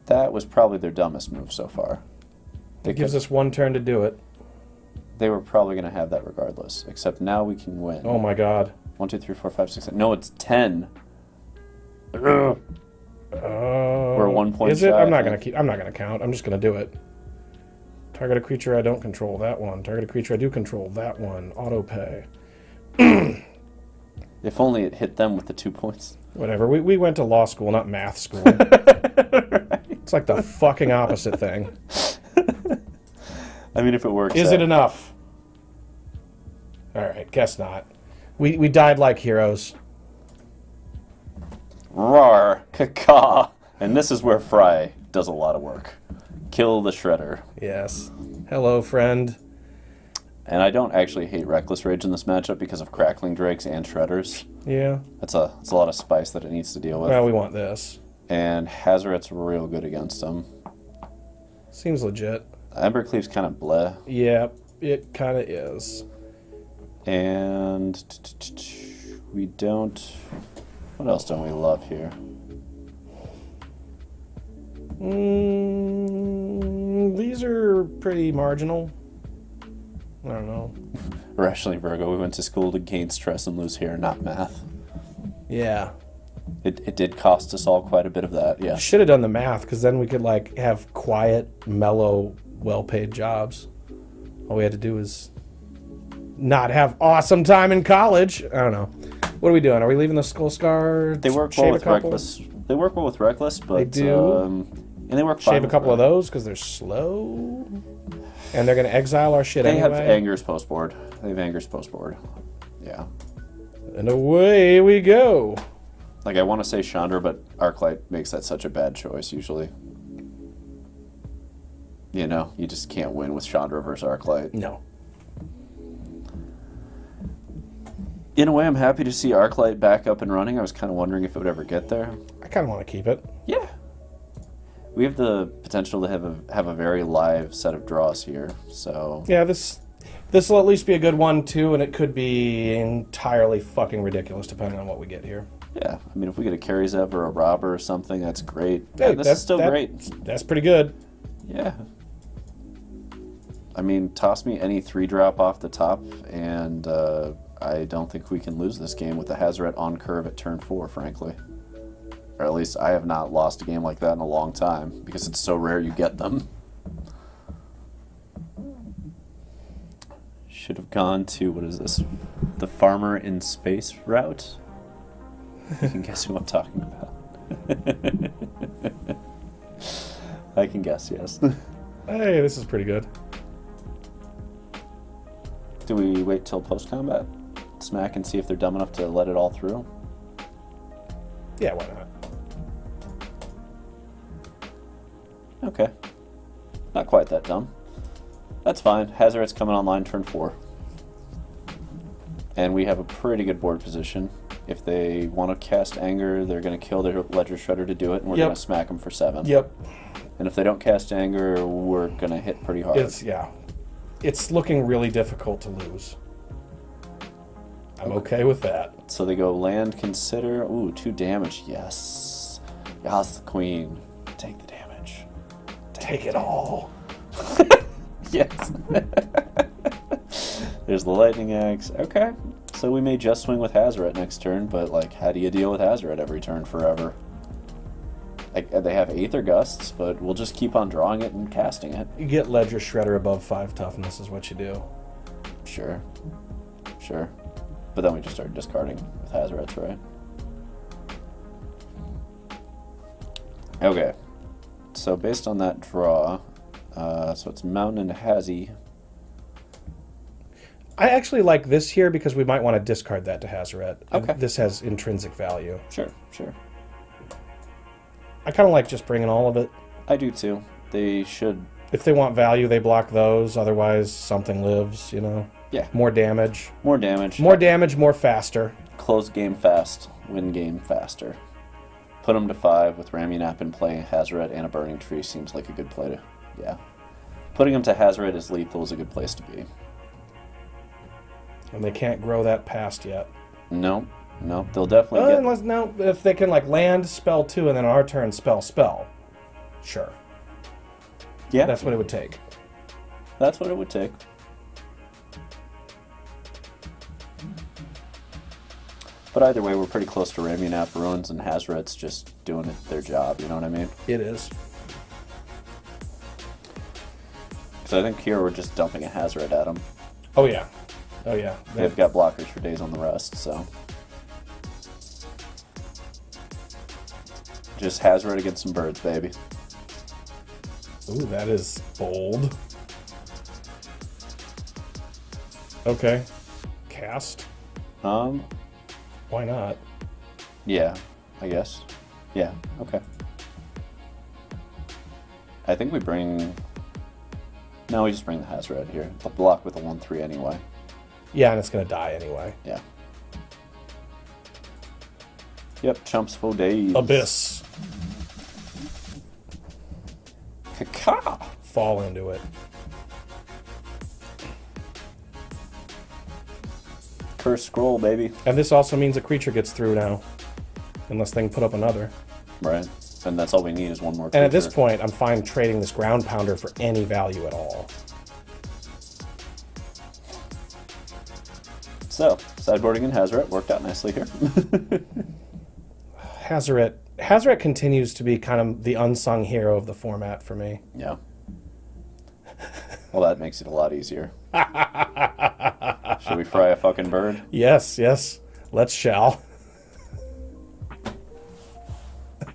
That was probably their dumbest move so far. It gives us 1 turn to do it. They were probably going to have that regardless. Except now we can win. Oh my god. 1, 2, 3, 4, 5, 6, 7. No, it's 10. We're 1 point Is it? shy, I'm not gonna count. I'm just gonna do it. Target a creature I don't control. That one. Target a creature I do control. That one. Auto pay. If only it hit them with the 2 points. Whatever. We went to law school, not math school. Right. It's like the fucking opposite thing. I mean, if it works. Is it enough? All right. Guess not. We died like heroes. Rawr, caca. And this is where Fry does a lot of work. Kill the Shredder. Yes. Hello, friend. And I don't actually hate Reckless Rage in this matchup because of Crackling Drakes and Shredders. Yeah. It's a lot of spice that it needs to deal with. Well, we want this. And Hazoret's real good against them. Seems legit. Embercleave's kind of bleh. Yeah, it kind of is. And we don't... What else don't we love here? These are pretty marginal. I don't know. Rationally, Virgo, we went to school to gain stress and lose hair, not math. Yeah. It did cost us all quite a bit of that, yeah. Should have done the math, because then we could, like, have quiet, mellow, well-paid jobs. All we had to do is not have awesome time in college. I don't know. What are we doing? Are we leaving the Skull Scar? They work well with Reckless. They work well with Reckless, but... They do. And they work fine Shave a couple of those, because they're slow. And they're going to exile our shit anyway. They have Anger's post-board. They have Anger's post-board. Yeah. And away we go. Like, I want to say Chandra, but Arclight makes that such a bad choice, usually. You know, you just can't win with Chandra versus Arclight. No. In a way, I'm happy to see Arclight back up and running. I was kind of wondering if it would ever get there. I kind of want to keep it. Yeah. We have the potential to have a very live set of draws here, so... Yeah, this will at least be a good one, too, and it could be entirely fucking ridiculous depending on what we get here. Yeah, I mean, if we get a Karizev or a Robber or something, that's great. Hey, this is still great. That's pretty good. Yeah. I mean, toss me any 3-drop off the top, and I don't think we can lose this game with the Hazoret on curve at turn 4, frankly. Or at least I have not lost a game like that in a long time, because it's so rare you get them. Should have gone to, what is this? The Farmer in Space route? You can guess who I'm talking about. I can guess, yes. Hey, this is pretty good. Do we wait till post-combat? Smack and see if they're dumb enough to let it all through? Yeah, why not? Okay. Not quite that dumb. That's fine. Hazoret's coming online turn 4. And we have a pretty good board position. If they want to cast Anger, they're going to kill their Ledger Shredder to do it, and we're going to smack them for 7. Yep. And if they don't cast Anger, we're going to hit pretty hard. It's looking really difficult to lose. I'm okay with that. So they go land, consider. Ooh, 2 damage. Yes. Yes, Queen. Take the damage. Take it all. Yes. There's the Lightning Axe. Okay. So we may just swing with Hazoret next turn, but, like, how do you deal with Hazoret every turn forever? Like, they have Aether Gusts, but we'll just keep on drawing it and casting it. You get Ledger Shredder above 5 toughness is what you do. Sure. Sure. But then we just start discarding with Hazorets, right? Okay. So based on that draw, so it's Mountain into Hazy. I actually like this here because we might want to discard that to Hazoret. Okay. This has intrinsic value. Sure, sure. I kind of like just bringing all of it. I do too. They should... If they want value, they block those. Otherwise, something lives, you know? Yeah. More damage. More damage. More damage, more faster. Close game fast, win game faster. Put them to 5 with Ramunap in play. Hazoret and a Burning Tree seems like a good play to... Yeah. Putting them to Hazoret as lethal is a good place to be. And they can't grow that past yet. No. No, they'll definitely get... Unless, no, if they can, like, land, spell 2, and then on our turn, spell. Sure. Yeah. That's what it would take. That's what it would take. But either way, we're pretty close to Ramunap. Ruins and Hazoret's just doing their job, you know what I mean? It is. Because I think here we're just dumping a Hazoret at them. Oh, yeah. Oh, yeah. They've got blockers for days on the rest, so... Just Hazoret against some birds, baby. Ooh, that is bold. Okay. Cast? Why not? Yeah, I guess. Yeah, okay. I think we bring... No, we just bring the Hazoret here. The block with a 1-3 anyway. Yeah, and it's going to die anyway. Yeah. Yep, chumps for days. Abyss. Caca! Fall into it. Curse scroll, baby. And this also means a creature gets through now. Unless they can put up another. Right. And that's all we need is one more creature. And at this point, I'm fine trading this ground pounder for any value at all. So, sideboarding and Hazoret worked out nicely here. Hazoret continues to be kind of the unsung hero of the format for me. Yeah. Well, that makes it a lot easier. Should we fry a fucking bird? Yes, yes. Let's shall.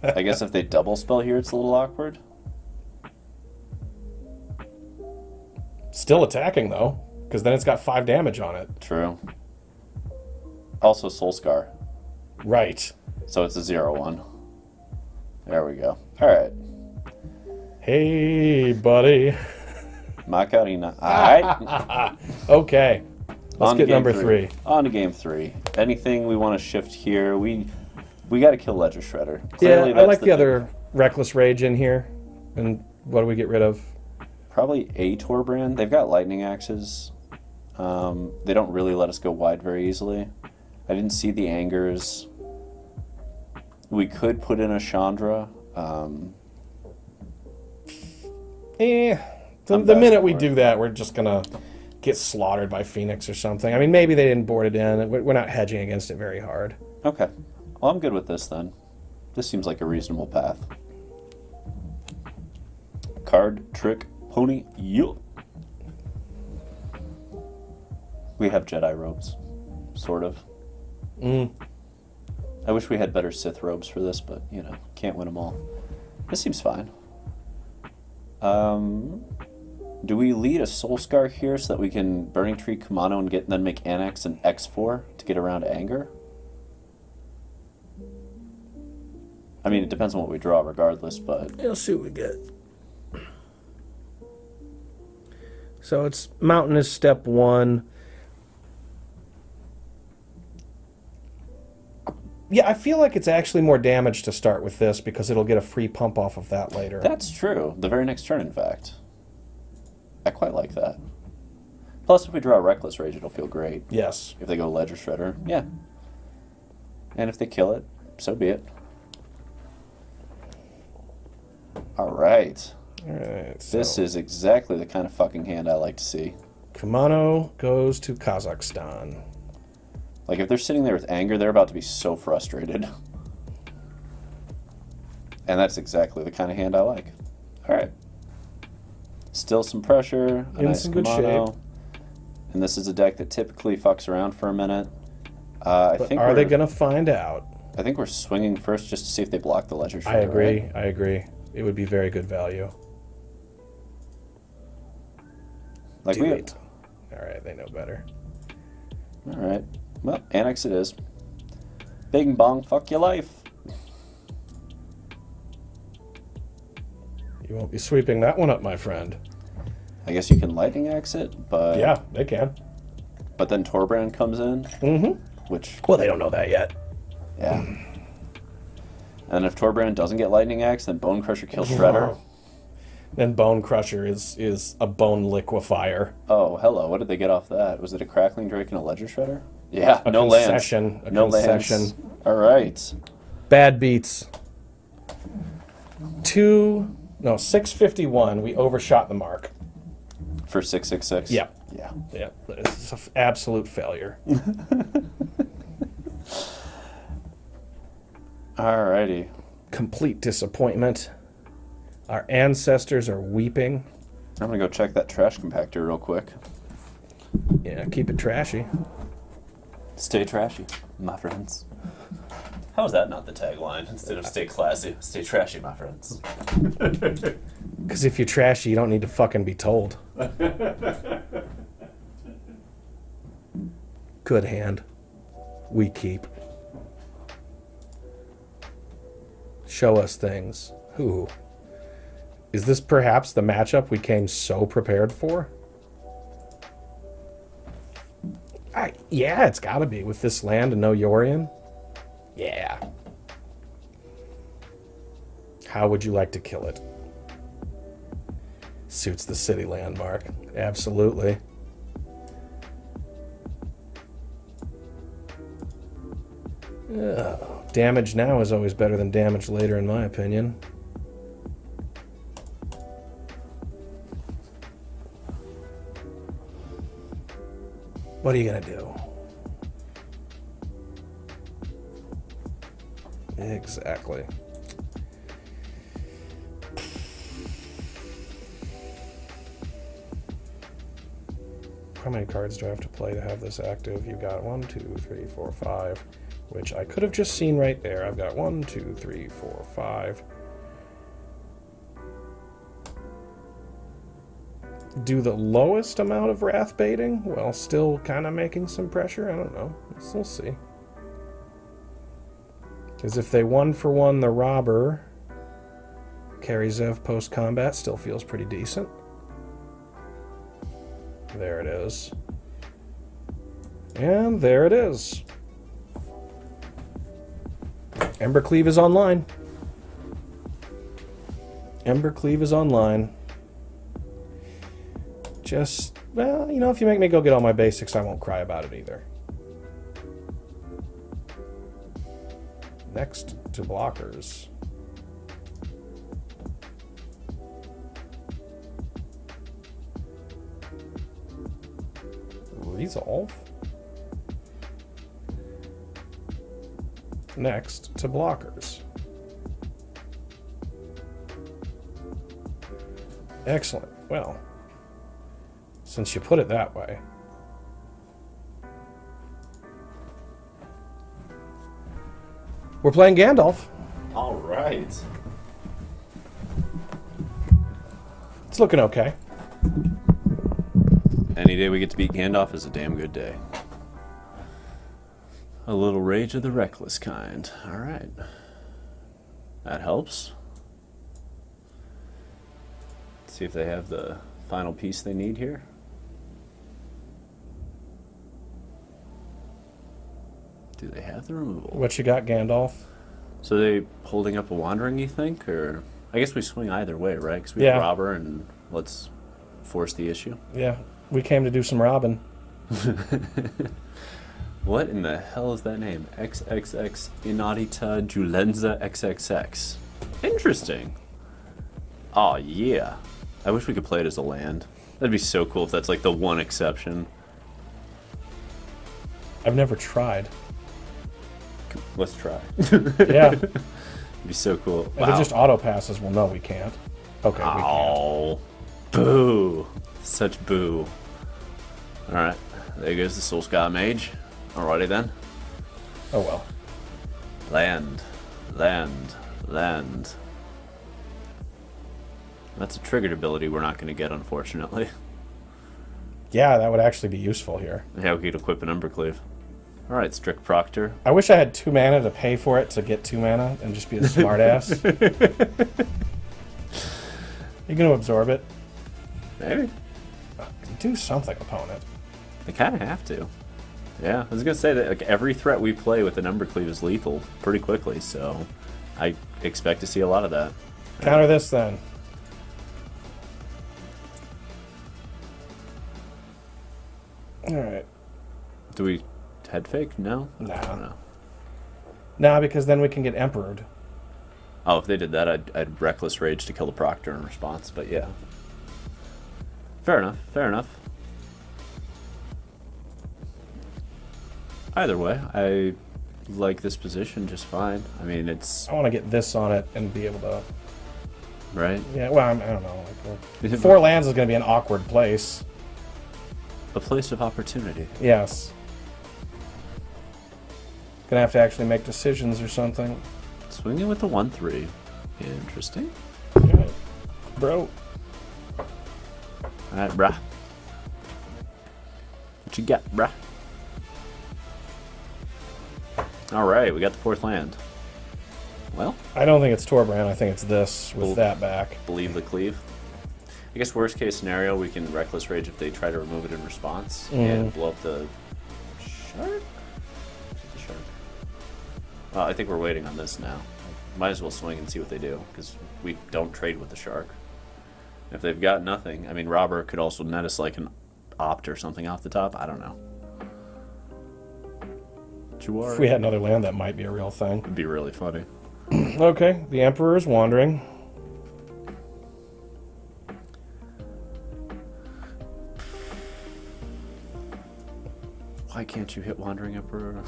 I guess if they double spell here, it's a little awkward. Still attacking, though, because then it's got 5 damage on it. True. Also Soul Scar. Right. So it's a 0-1. There we go. Alright. Hey, buddy. Macarena. Alright. Okay. Let's get number 3. On to game 3. Anything we want to shift here? We got to kill Ledger Shredder. Clearly, yeah, I like the other Reckless Rage in here. And what do we get rid of? Probably a Torbrand. They've got Lightning Axes. They don't really let us go wide very easily. I didn't see the Angers. We could put in a Chandra. The minute we do that, we're just going to get slaughtered by Phoenix or something. I mean, maybe they didn't board it in. We're not hedging against it very hard. Okay. Well, I'm good with this then. This seems like a reasonable path. CardTrickPony. Yup. We have Jedi robes. Sort of. I wish we had better Sith robes for this, but, you know, can't win them all. This seems fine. Do we lead a Soul Scar here so that we can Burning Tree, Kumano, and then make Annex and X4 to get around Anger? I mean, it depends on what we draw regardless, but... Let's see what we get. So it's Mountain is step 1. Yeah, I feel like it's actually more damage to start with this because it'll get a free pump off of that later. That's true. The very next turn, in fact. I quite like that. Plus, if we draw a Reckless Rage, it'll feel great. Yes. If they go Ledger Shredder, yeah. And if they kill it, so be it. All right. Alright, so This is exactly the kind of fucking hand I like to see. Kumano goes to Kazakhstan. Like, if they're sitting there with anger, they're about to be so frustrated. And that's exactly the kind of hand I like. Alright. Still some pressure. A In nice some good Kumano. shape. And this is a deck that typically fucks around for a minute. I think Are they going to find out? I think we're swinging first just to see if they block the Ledger Shredder. I agree. Right? I agree. It would be very good value. Like Do it. Alright, they know better. Alright. Well, Annex it is. Bing bong, fuck your life. You won't be sweeping that one up, my friend. I guess you can Lightning Axe it, but... Yeah, they can. But then Torbrand comes in, which... Well, they don't know that yet. Yeah. And if Torbrand doesn't get Lightning Axe, then Bone Crusher kills Shredder. Then Bone Crusher is a bone liquefier. Oh, hello. What did they get off that? Was it a Crackling Drake and a Ledger Shredder? Yeah, A no concession. lands. A No concession. lands. All right. Bad beats. 651. We overshot the mark. For 666? Yeah. Yeah. Yeah. It's an absolute failure. Alrighty. Complete disappointment. Our ancestors are weeping. I'm going to go check that trash compactor real quick. Yeah, keep it trashy. Stay trashy, my friends. How is that not the tagline? Instead of stay classy, stay trashy, my friends. Because if you're trashy, you don't need to fucking be told. Good hand. We keep. Show us things. Ooh. Is this perhaps the matchup we came so prepared for? Yeah, it's gotta be. With this land and no Yorion. Yeah. How would you like to kill it? Suits the city landmark. Absolutely. Damage now is always better than damage later, in my opinion. What are you gonna do? Exactly. How many cards do I have to play to have this active? You've got 1, 2, 3, 4, 5, which I could have just seen right there. I've got 1, 2, 3, 4, 5. Do the lowest amount of wrath baiting while still kind of making some pressure? I don't know. We'll see. Because if they 1-for-1 the robber, carry Zev post-combat still feels pretty decent. There it is. And there it is. Embercleave is online. Embercleave is online. Just, well, you know, if you make me go get all my basics, I won't cry about it either. Next to blockers. Resolve. Next to blockers. Excellent. Well, since you put it that way. We're playing Gandalf. All right. It's looking okay. Any day we get to beat Gandalf is a damn good day. A little rage of the reckless kind. All right. That helps. Let's see if they have the final piece they need here. Do they have the removal? What you got, Gandalf? So they holding up a wandering, you think? Or I guess we swing either way, right? Because we Yeah. have robber and let's force the issue. Yeah, we came to do some robbing. What in the hell is that name? xXxInauditaJulenzaXXX. Interesting. Oh, yeah. I wish we could play it as a land. That'd be so cool if that's like the one exception. I've never tried. Let's try. Yeah. It'd be so cool. If it just auto passes, well, no, we can't. Okay, we can't. Oh, boo. Such boo. Alright, there goes the Soul Scar Mage. Alrighty then. Oh well. Land. Land. Land. That's a triggered ability we're not going to get, unfortunately. Yeah, that would actually be useful here. Yeah, we could equip an Embercleave. Alright, Strict Proctor. I wish I had 2 mana to pay for it to get 2 mana and just be a smartass. You gonna absorb it? Maybe. Do something, opponent. They kind of have to. Yeah, I was going to say that like every threat we play with an Embercleave is lethal pretty quickly, so I expect to see a lot of that. Counter this then. Alright. Do we head fake? No? Nah. I don't know. Nah, because then we can get Emperored. Oh, if they did that, I'd Reckless Rage to kill the Proctor in response, but yeah. Fair enough, fair enough. Either way, I like this position just fine. I mean, it's... I want to get this on it and be able to... Right? Yeah, well, I don't know. Like, 4 lands is going to be an awkward place. A place of opportunity. Yes. Gonna have to actually make decisions or something. Swinging with the 1/3. Interesting. Alright. Bro. Alright, brah. What you got, brah? Alright, we got the 4th land. Well, I don't think it's Torbrand. I think it's this with that back. believe the cleave. I guess worst case scenario, we can Reckless Rage if they try to remove it in response and blow up the shark? The shark. I think we're waiting on this now. Might as well swing and see what they do, because we don't trade with the shark. If they've got nothing, I mean, Robber could also net us like an opt or something off the top. I don't know. If we had another land, that might be a real thing. It'd be really funny. Okay, the Emperor is wandering. Why can't you hit Wandering Emperor?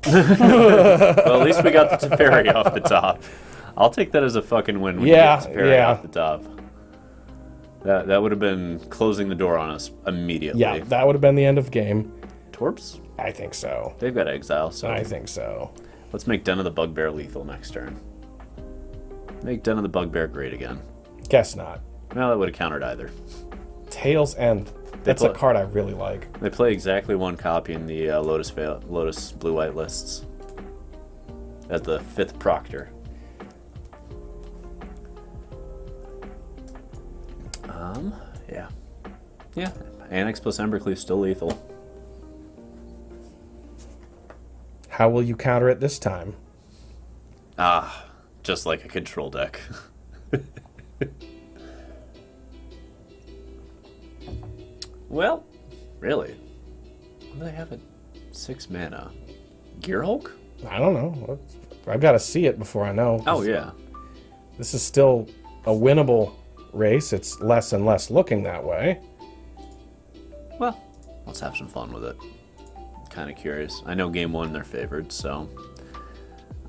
Well, at least we got the Teferi off the top. I'll take that as a fucking win when you get Teferi off the top. That would have been closing the door on us immediately. Yeah, that would have been the end of game. Torps? I think so. They've got Exile, so... I think so. Let's make Den of the Bugbear lethal next turn. Make Den of the Bugbear great again. Guess not. Well, that would have countered either. Tail's End. That's a card I really like. They play exactly 1 copy in the Lotus blue-white lists. As the 5th Proctor. Yeah. Yeah. Annex plus Embercleave still lethal. How will you counter it this time? Just like a control deck. Well, really? What do they have at 6 mana? Gearhulk? I don't know. I've got to see it before I know. Oh, yeah. This is still a winnable race. It's less and less looking that way. Well, let's have some fun with it. Kind of curious. I know game 1 they're favored, so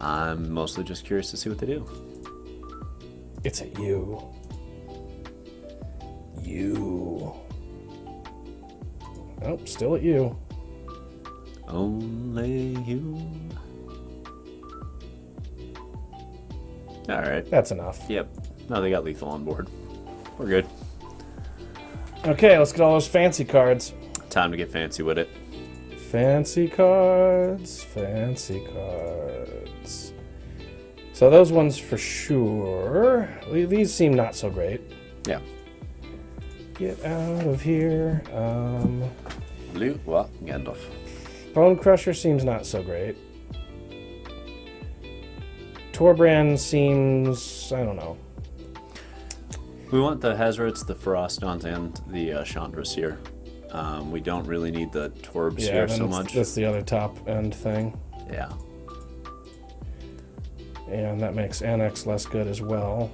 I'm mostly just curious to see what they do. It's a you. You. Nope, still at you. Only you. Alright. That's enough. Yep. No, they got lethal on board. We're good. Okay, let's get all those fancy cards. Time to get fancy with it. Fancy cards. Fancy cards. So those ones for sure. These seem not so great. Yeah. Get out of here. Blue, what? Gandalf. Bone Crusher seems not so great. Torbrand seems... I don't know. We want the Hazards, the Ferostons, and the Chandras here. We don't really need the Torbs Yeah, here then so much. that's the other top end thing. Yeah. And that makes Annex less good as well.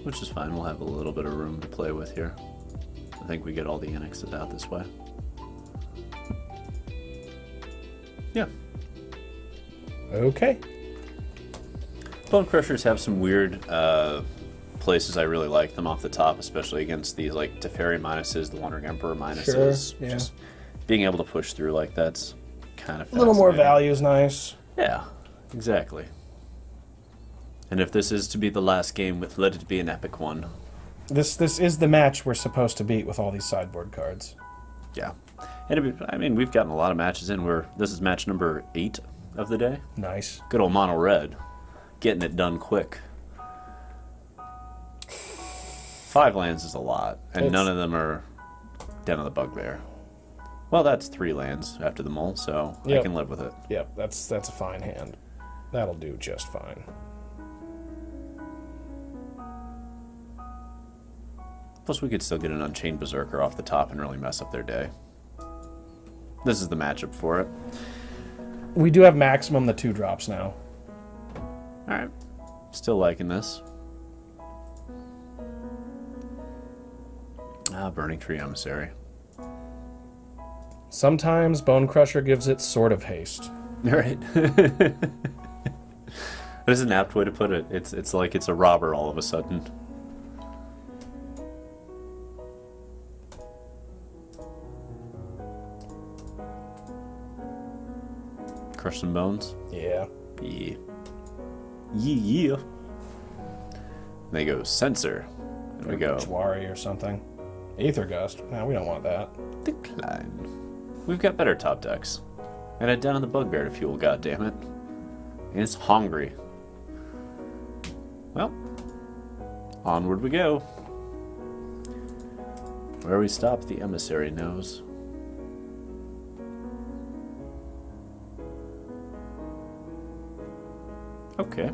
Which is fine. We'll have a little bit of room to play with here. I think we get all the annexes out this way. Yeah. Okay. Bone Crushers have some weird places I really like them off the top, especially against these like Teferi minuses, the Wandering Emperor minuses. Sure, yeah. Just being able to push through like that's kind of A little more fascinating. value is nice. Yeah, exactly. And if this is to be the last game, let it be an epic one. This is the match we're supposed to beat with all these sideboard cards. Yeah. And I mean, we've gotten a lot of matches in. This is match number 8 of the day. Nice. Good old mono red. Getting it done quick. 5 lands is a lot, and none of them are Den of the Bugbear. Well, that's 3 lands after the mole, so I can live with it. Yep, that's a fine hand. That'll do just fine. Plus, we could still get an Unchained Berserker off the top and really mess up their day. This is the matchup for it. We do have maximum the 2 drops now. Alright. Still liking this. Burning Tree Emissary. Sometimes Bone Crusher gives it sort of haste. Right. That is an apt way to put it. It's like it's a robber all of a sudden. Crush some bones? Yeah. Yeah. Yeah. They go Censor. And we go Jwari or something. Aether Gust. No, we don't want that. Decline. We've got better top decks. And a Den of the Bugbear to fuel, goddammit. And it's hungry. Well, onward we go. Where we stop, the emissary knows. Okay.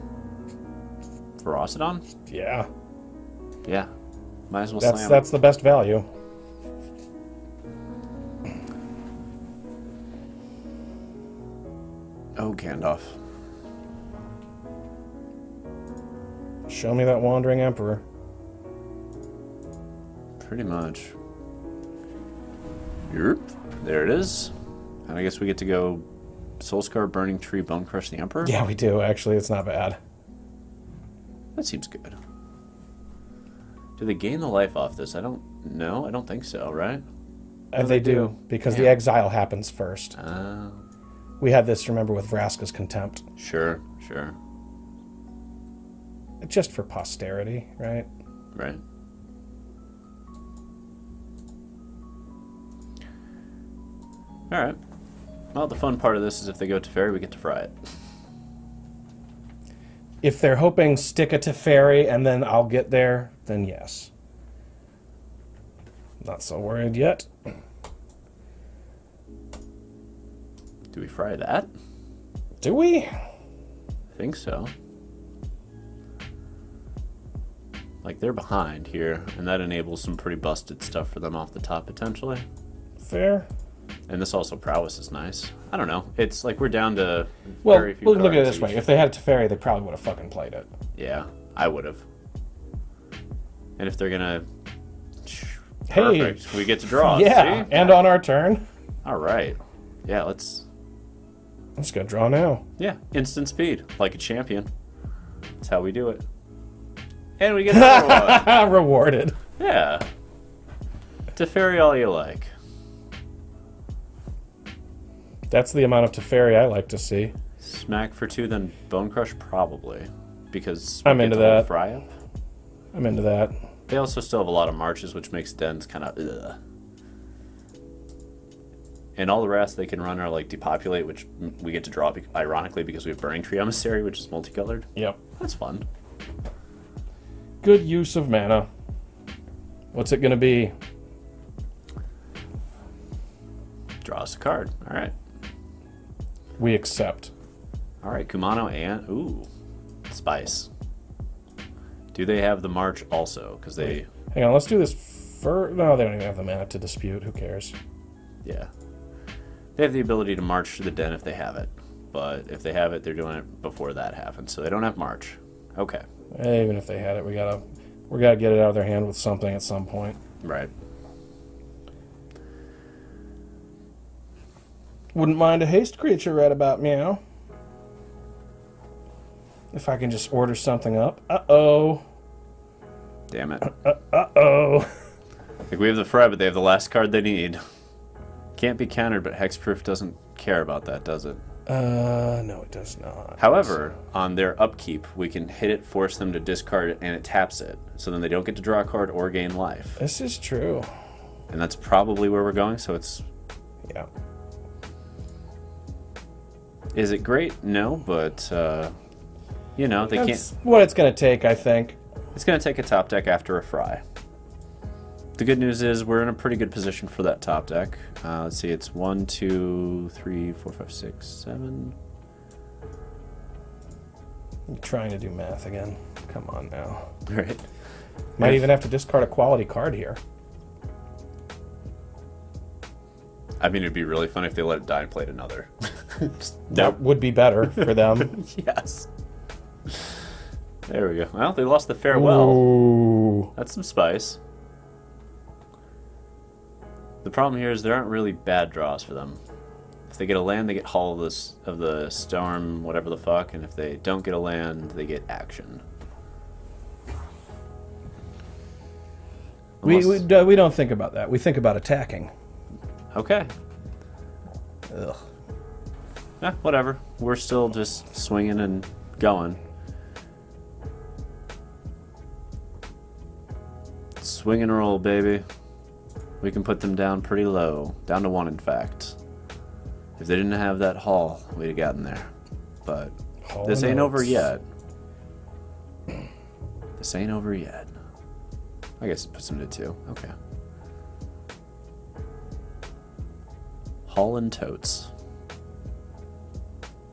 Ferocidon? Yeah. Yeah. Might as well slam. That's the best value. Oh, Gandalf. Show me that Wandering Emperor. Pretty much. Yep. There it is. And I guess we get to go Soulscar, Burning Tree, Bone Crush the Emperor? Yeah, we do, actually. It's not bad. That seems good. Do they gain the life off this? I don't know. I don't think so, right? They do, because the exile happens first. We had this, remember, with Vraska's Contempt. Sure, sure. Just for posterity, right? Right. Alright. Well, the fun part of this is if they go Teferi, we get to fry it. If they're hoping stick a Teferi and then I'll get there, then yes. Not so worried yet. Do we fry that? Do we? I think so. Like, they're behind here, and that enables some pretty busted stuff for them off the top, potentially. Fair. And this also prowess is nice. I don't know. It's like we're down to Well, very few look at it cards this way. each. If they had a Teferi, they probably would have fucking played it. Yeah, I would have. And if they're gonna... Hey! Perfect. We get to draw. Yeah, See? and on our turn. Alright. Yeah, let's... I'm just gonna draw now. Yeah, instant speed. Like a champion. That's how we do it. And we get another one. Rewarded. Yeah. Teferi all you like. That's the amount of Teferi I like to see. Smack for 2, then Bone Crush probably. Because I'm we into get the whole that. Fry up. I'm into that. They also still have a lot of marches, which makes Dens kind of ugh. And all the rest they can run are like Depopulate, which we get to draw, ironically, because we have Burning Tree Emissary, which is multicolored. Yep. That's fun. Good use of mana. What's it gonna be? Draw us a card. All right. We accept. All right, Kumano and... Ooh. Spice. Do they have the March also? Because they... Hang on, let's do this first. No, they don't even have the mana to dispute. Who cares? Yeah. They have the ability to march to the den if they have it. But if they have it, they're doing it before that happens. So they don't have march. Okay. Even if they had it, we gotta get it out of their hand with something at some point. Right. Wouldn't mind a haste creature right about meow. If I can just order something up. Uh-oh. Damn it. Uh-oh. Like we have the Fred, but they have the last card they need. Can't be countered, but Hexproof doesn't care about that, does it? No, it does not. However, on their upkeep, we can hit it, force them to discard it, and it taps it. So then they don't get to draw a card or gain life. This is true. And that's probably where we're going, so it's... Yeah. Is it great? No, but, you know, they That's can't... what it's going to take, I think. It's going to take a top deck after a fry. The good news is we're in a pretty good position for that top deck. Let's see, it's 1, 2, 3, 4, 5, 6, 7. I'm trying to do math again. Come on now. Right. Might even have to discard a quality card here. I mean, it'd be really funny if they let it die and played another. That would be better for them. Yes. There we go. Well, they lost the farewell. Ooh. That's some spice. The problem here is there aren't really bad draws for them. If they get a land, they get Hall of the Storm, whatever the fuck, and if they don't get a land, they get action. We don't think about that. We think about attacking. Okay. Ugh. Whatever. We're still just swinging and going. Swing and roll, baby. We can put them down pretty low. Down to 1, in fact. If they didn't have that Hall, we'd have gotten there. But this ain't over yet. This ain't over yet. I guess it puts them to 2. Okay. Hall and totes.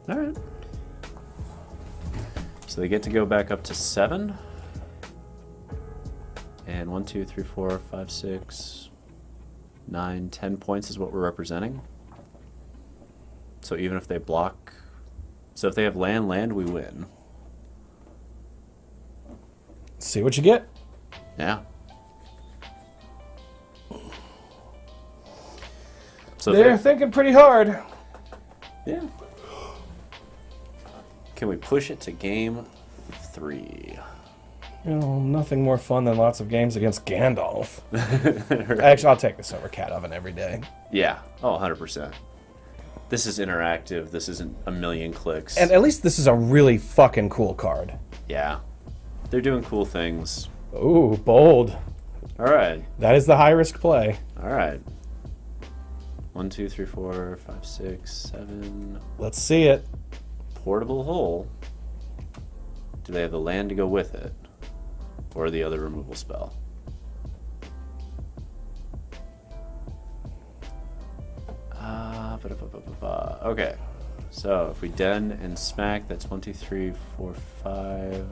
Alright. So they get to go back up to 7. And 1, 2, 3, 4, 5, 6, 9, 10 points is what we're representing. So even if they block... So if they have land, we win. See what you get. Yeah. So they're thinking pretty hard. Yeah. Can we push it to game 3? You know, nothing more fun than lots of games against Gandalf. Right. Actually, I'll take this over Cat Oven every day. Yeah. Oh, 100%. This is interactive. This isn't a million clicks. And at least this is a really fucking cool card. Yeah. They're doing cool things. Ooh, bold. All right. That is the high-risk play. All right. 1, 2, 3, 4, 5, 6, 7. Let's see it. Portable hole. Do they have the land to go with it? Or the other removal spell? Okay. So if we den and smack, that's 1, 2, 3, 4, 5.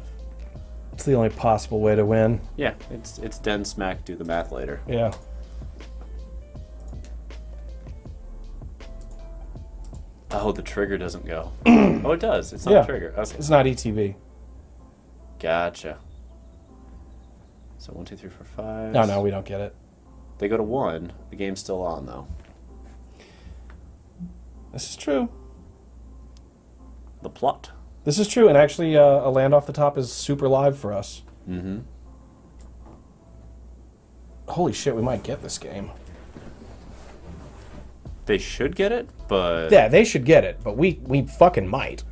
It's the only possible way to win. Yeah, it's den, smack, do the math later. Yeah. Oh, the trigger doesn't go. Oh, it does. It's not a trigger. Okay. It's not ETB. Gotcha. So 1, 2, 3, 4, 5. No, we don't get it. They go to 1. The game's still on, though. This is true. The plot. This is true, and actually a land off the top is super live for us. Mm-hmm. Holy shit, we might get this game. They should get it, but... Yeah, they should get it, but we fucking might.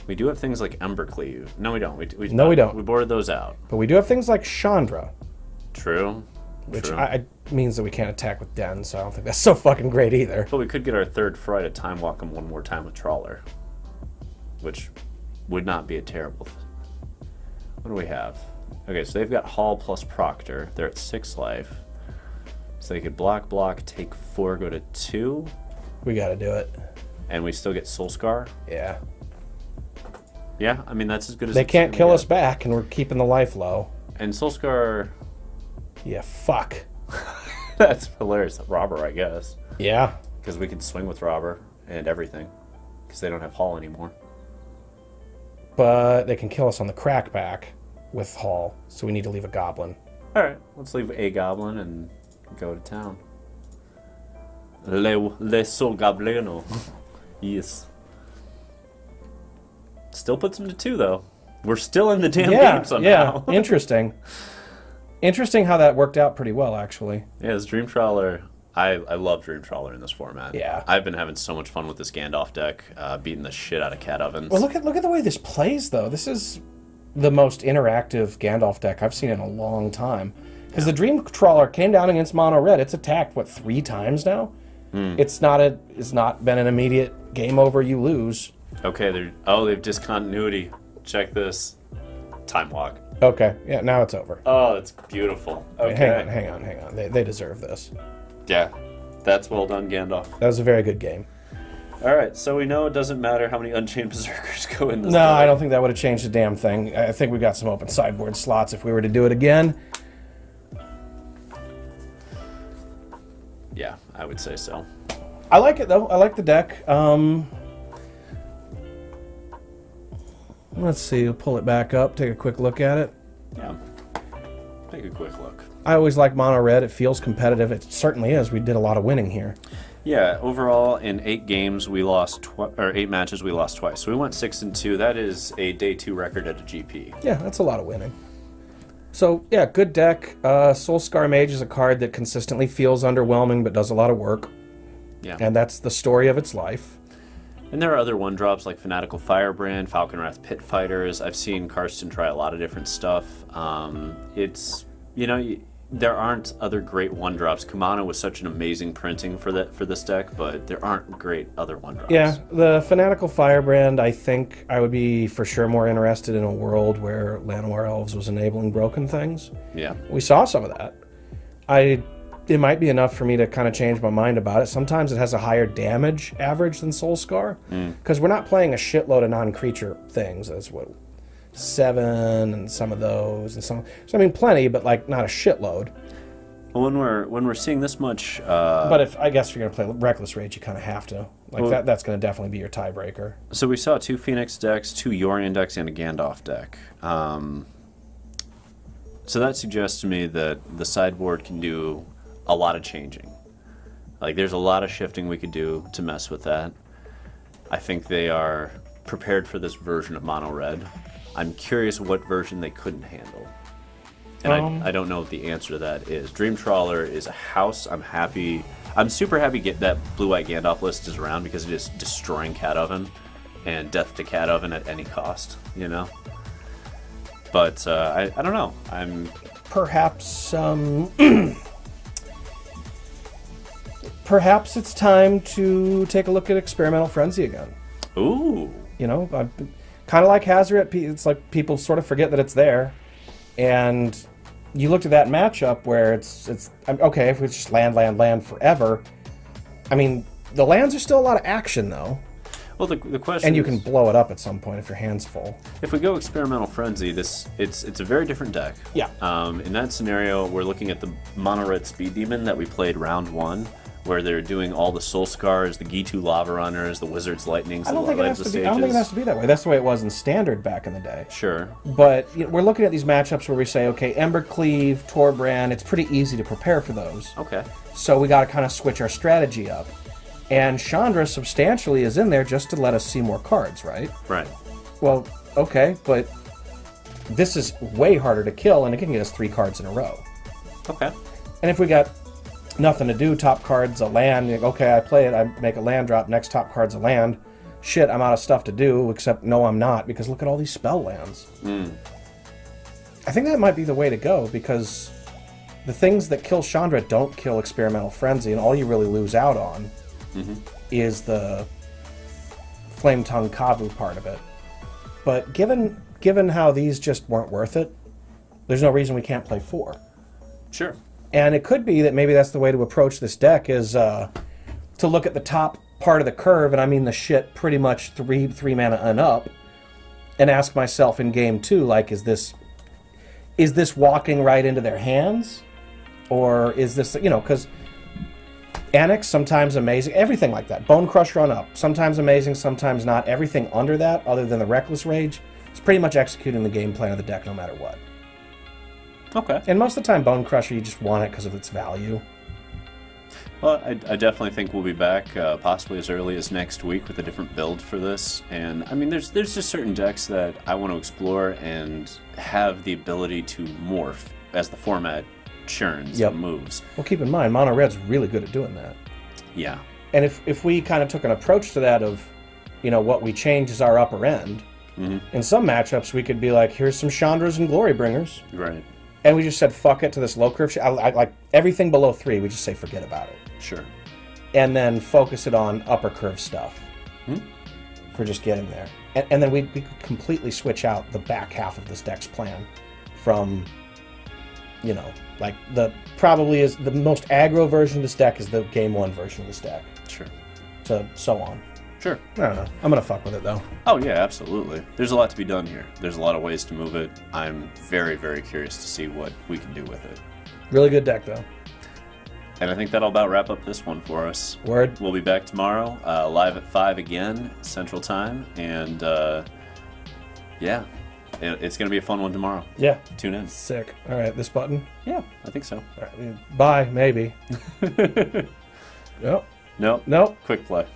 We do have things like Embercleave. No, we don't. We don't. We boarded those out. But we do have things like Chandra. True. Which True. means that we can't attack with Den, so I don't think that's so fucking great either. But we could get our third Fright to time walk them one more time with Trawler. Which would not be a terrible... What do we have? Okay, so they've got Hall plus Proctor. They're at 6 life. So they could block, take 4, go to 2. We gotta do it. And we still get Soulscar. Yeah. Yeah, I mean, that's as good as they it's can't gonna kill get. us back, and we're keeping the life low. And Soulscar... Yeah, fuck. That's hilarious. Robber, I guess. Yeah. Because we can swing with Robber and everything. Because they don't have Hall anymore. But they can kill us on the crackback with Hall, so we need to leave a Goblin. Alright, let's leave a Goblin and go to town. Le so Goblino. Yes. Still puts him to 2, though. We're still in the damn game somehow. Yeah, interesting. Interesting how that worked out pretty well, actually. Yeah, this Dream Trawler... I love Dream Trawler in this format. Yeah. I've been having so much fun with this Gandalf deck, beating the shit out of cat ovens. Well, look at the way this plays, though. This is the most interactive Gandalf deck I've seen in a long time. Because the Dream Trawler came down against Mono Red. It's attacked, what, 3 times now? It's not been an immediate game over, you lose. Okay, they've discontinuity. Check this. Time Walk. Okay, yeah, now it's over. Oh, it's beautiful. Okay. Hang on. They deserve this. Yeah, that's well done, Gandalf. That was a very good game. All right, so we know it doesn't matter how many Unchained Berserkers go in this. No, I don't think that would have changed a damn thing. I think we got some open sideboard slots if we were to do it again. Yeah, I would say so. I like it, though. I like the deck. Let's see. We'll pull it back up, take a quick look at it. Yeah, take a quick look. I always like Mono Red. It feels competitive. It certainly is. We did a lot of winning here. Yeah, overall in 8 games we lost 8 matches we lost twice. So we went 6-2. That is a day 2 record at a GP. Yeah, that's a lot of winning. So yeah, good deck. Soulscar Mage is a card that consistently feels underwhelming but does a lot of work. Yeah, and that's the story of its life. And there are other 1-drops like Fanatical Firebrand, Falconwrath Pit Fighters. I've seen Karsten try a lot of different stuff. It's, you know, there aren't other great 1-drops. Kumano was such an amazing printing for this deck, but there aren't great other 1-drops. Yeah, the Fanatical Firebrand, I think I would be for sure more interested in a world where Llanowar Elves was enabling broken things. Yeah. We saw some of that. It might be enough for me to kind of change my mind about it. Sometimes it has a higher damage average than Soulscar, because we're not playing a shitload of non-creature things. That's what, 7 and some of those and some. So I mean, plenty, but like not a shitload. Well, when we're seeing this much, but if I guess if you're gonna play Reckless Rage, you kind of have to. Like well, that's gonna definitely be your tiebreaker. So we saw 2 Phoenix decks, 2 Yorion decks, and a Gandalf deck. So that suggests to me that the sideboard can do a lot of changing. Like there's a lot of shifting we could do to mess with that. I think they are prepared for this version of Mono Red. I'm curious what version they couldn't handle. And I don't know what the answer to that is. Dream Trawler is a house. I'm super happy that Blue-White Gandalf list is around because it is destroying Cat Oven and death to Cat Oven at any cost, you know? But I don't know. Perhaps perhaps it's time to take a look at Experimental Frenzy again. Ooh. You know, kind of like Hazoret, it's like people sort of forget that it's there. And you looked at that matchup where it's okay, if we just land forever. I mean, the lands are still a lot of action, though. Well, the question and you can blow it up at some point if your hand's full. If we go Experimental Frenzy, it's a very different deck. Yeah. In that scenario, we're looking at the Mono Red Speed Demon that we played round 1, where they're doing all the Soul Scars, the Gitu Lava Runners, the Wizard's Lightnings, I don't think it has to be that way. That's the way it was in Standard back in the day. Sure. But you know, we're looking at these matchups where we say, okay, Embercleave, Torbrand, it's pretty easy to prepare for those. Okay. So we got to kind of switch our strategy up. And Chandra substantially is in there just to let us see more cards, right? Right. Well, okay, but this is way harder to kill, and it can get us 3 cards in a row. Okay. And if we got nothing to do, top card's a land, okay, I play it, I make a land drop, next top card's a land. Shit, I'm out of stuff to do, except no, I'm not, because look at all these spell lands. I think that might be the way to go, because the things that kill Chandra don't kill Experimental Frenzy, and all you really lose out on is the Flame Tongue Kavu part of it. But given how these just weren't worth it, there's no reason we can't play 4. Sure. And it could be that maybe that's the way to approach this deck is to look at the top part of the curve, and I mean the shit pretty much 3 mana and up, and ask myself in game 2, like, is this walking right into their hands? Or is this, you know, because Annex, sometimes amazing, everything like that. Bone Crusher on up, sometimes amazing, sometimes not. Everything under that, other than the Reckless Rage, is pretty much executing the game plan of the deck no matter what. Okay. And most of the time, Bone Crusher, you just want it because of its value. Well, I definitely think we'll be back possibly as early as next week with a different build for this. And, I mean, there's just certain decks that I want to explore and have the ability to morph as the format churns and moves. Well, keep in mind, Mono Red's really good at doing that. Yeah. And if we kind of took an approach to that of, you know, what we change is our upper end, in some matchups we could be like, here's some Chandras and Glory Bringers. Right. And we just said, fuck it to this low curve. I like everything below 3, we just say, forget about it. Sure. And then focus it on upper curve stuff for just getting there. And then we could completely switch out the back half of this deck's plan from, you know, like probably is the most aggro version of this deck is the game 1 version of this deck. Sure. To so on. Sure. I don't know. I'm going to fuck with it, though. Oh, yeah, absolutely. There's a lot to be done here. There's a lot of ways to move it. I'm very, very curious to see what we can do with it. Really good deck, though. And I think that'll about wrap up this one for us. Word. We'll be back tomorrow, live at 5 again, Central Time. And, yeah, it's going to be a fun one tomorrow. Yeah. Tune in. Sick. All right, this button? Yeah, I think so. All right. Bye, maybe. Nope. Nope. Nope. Quick play.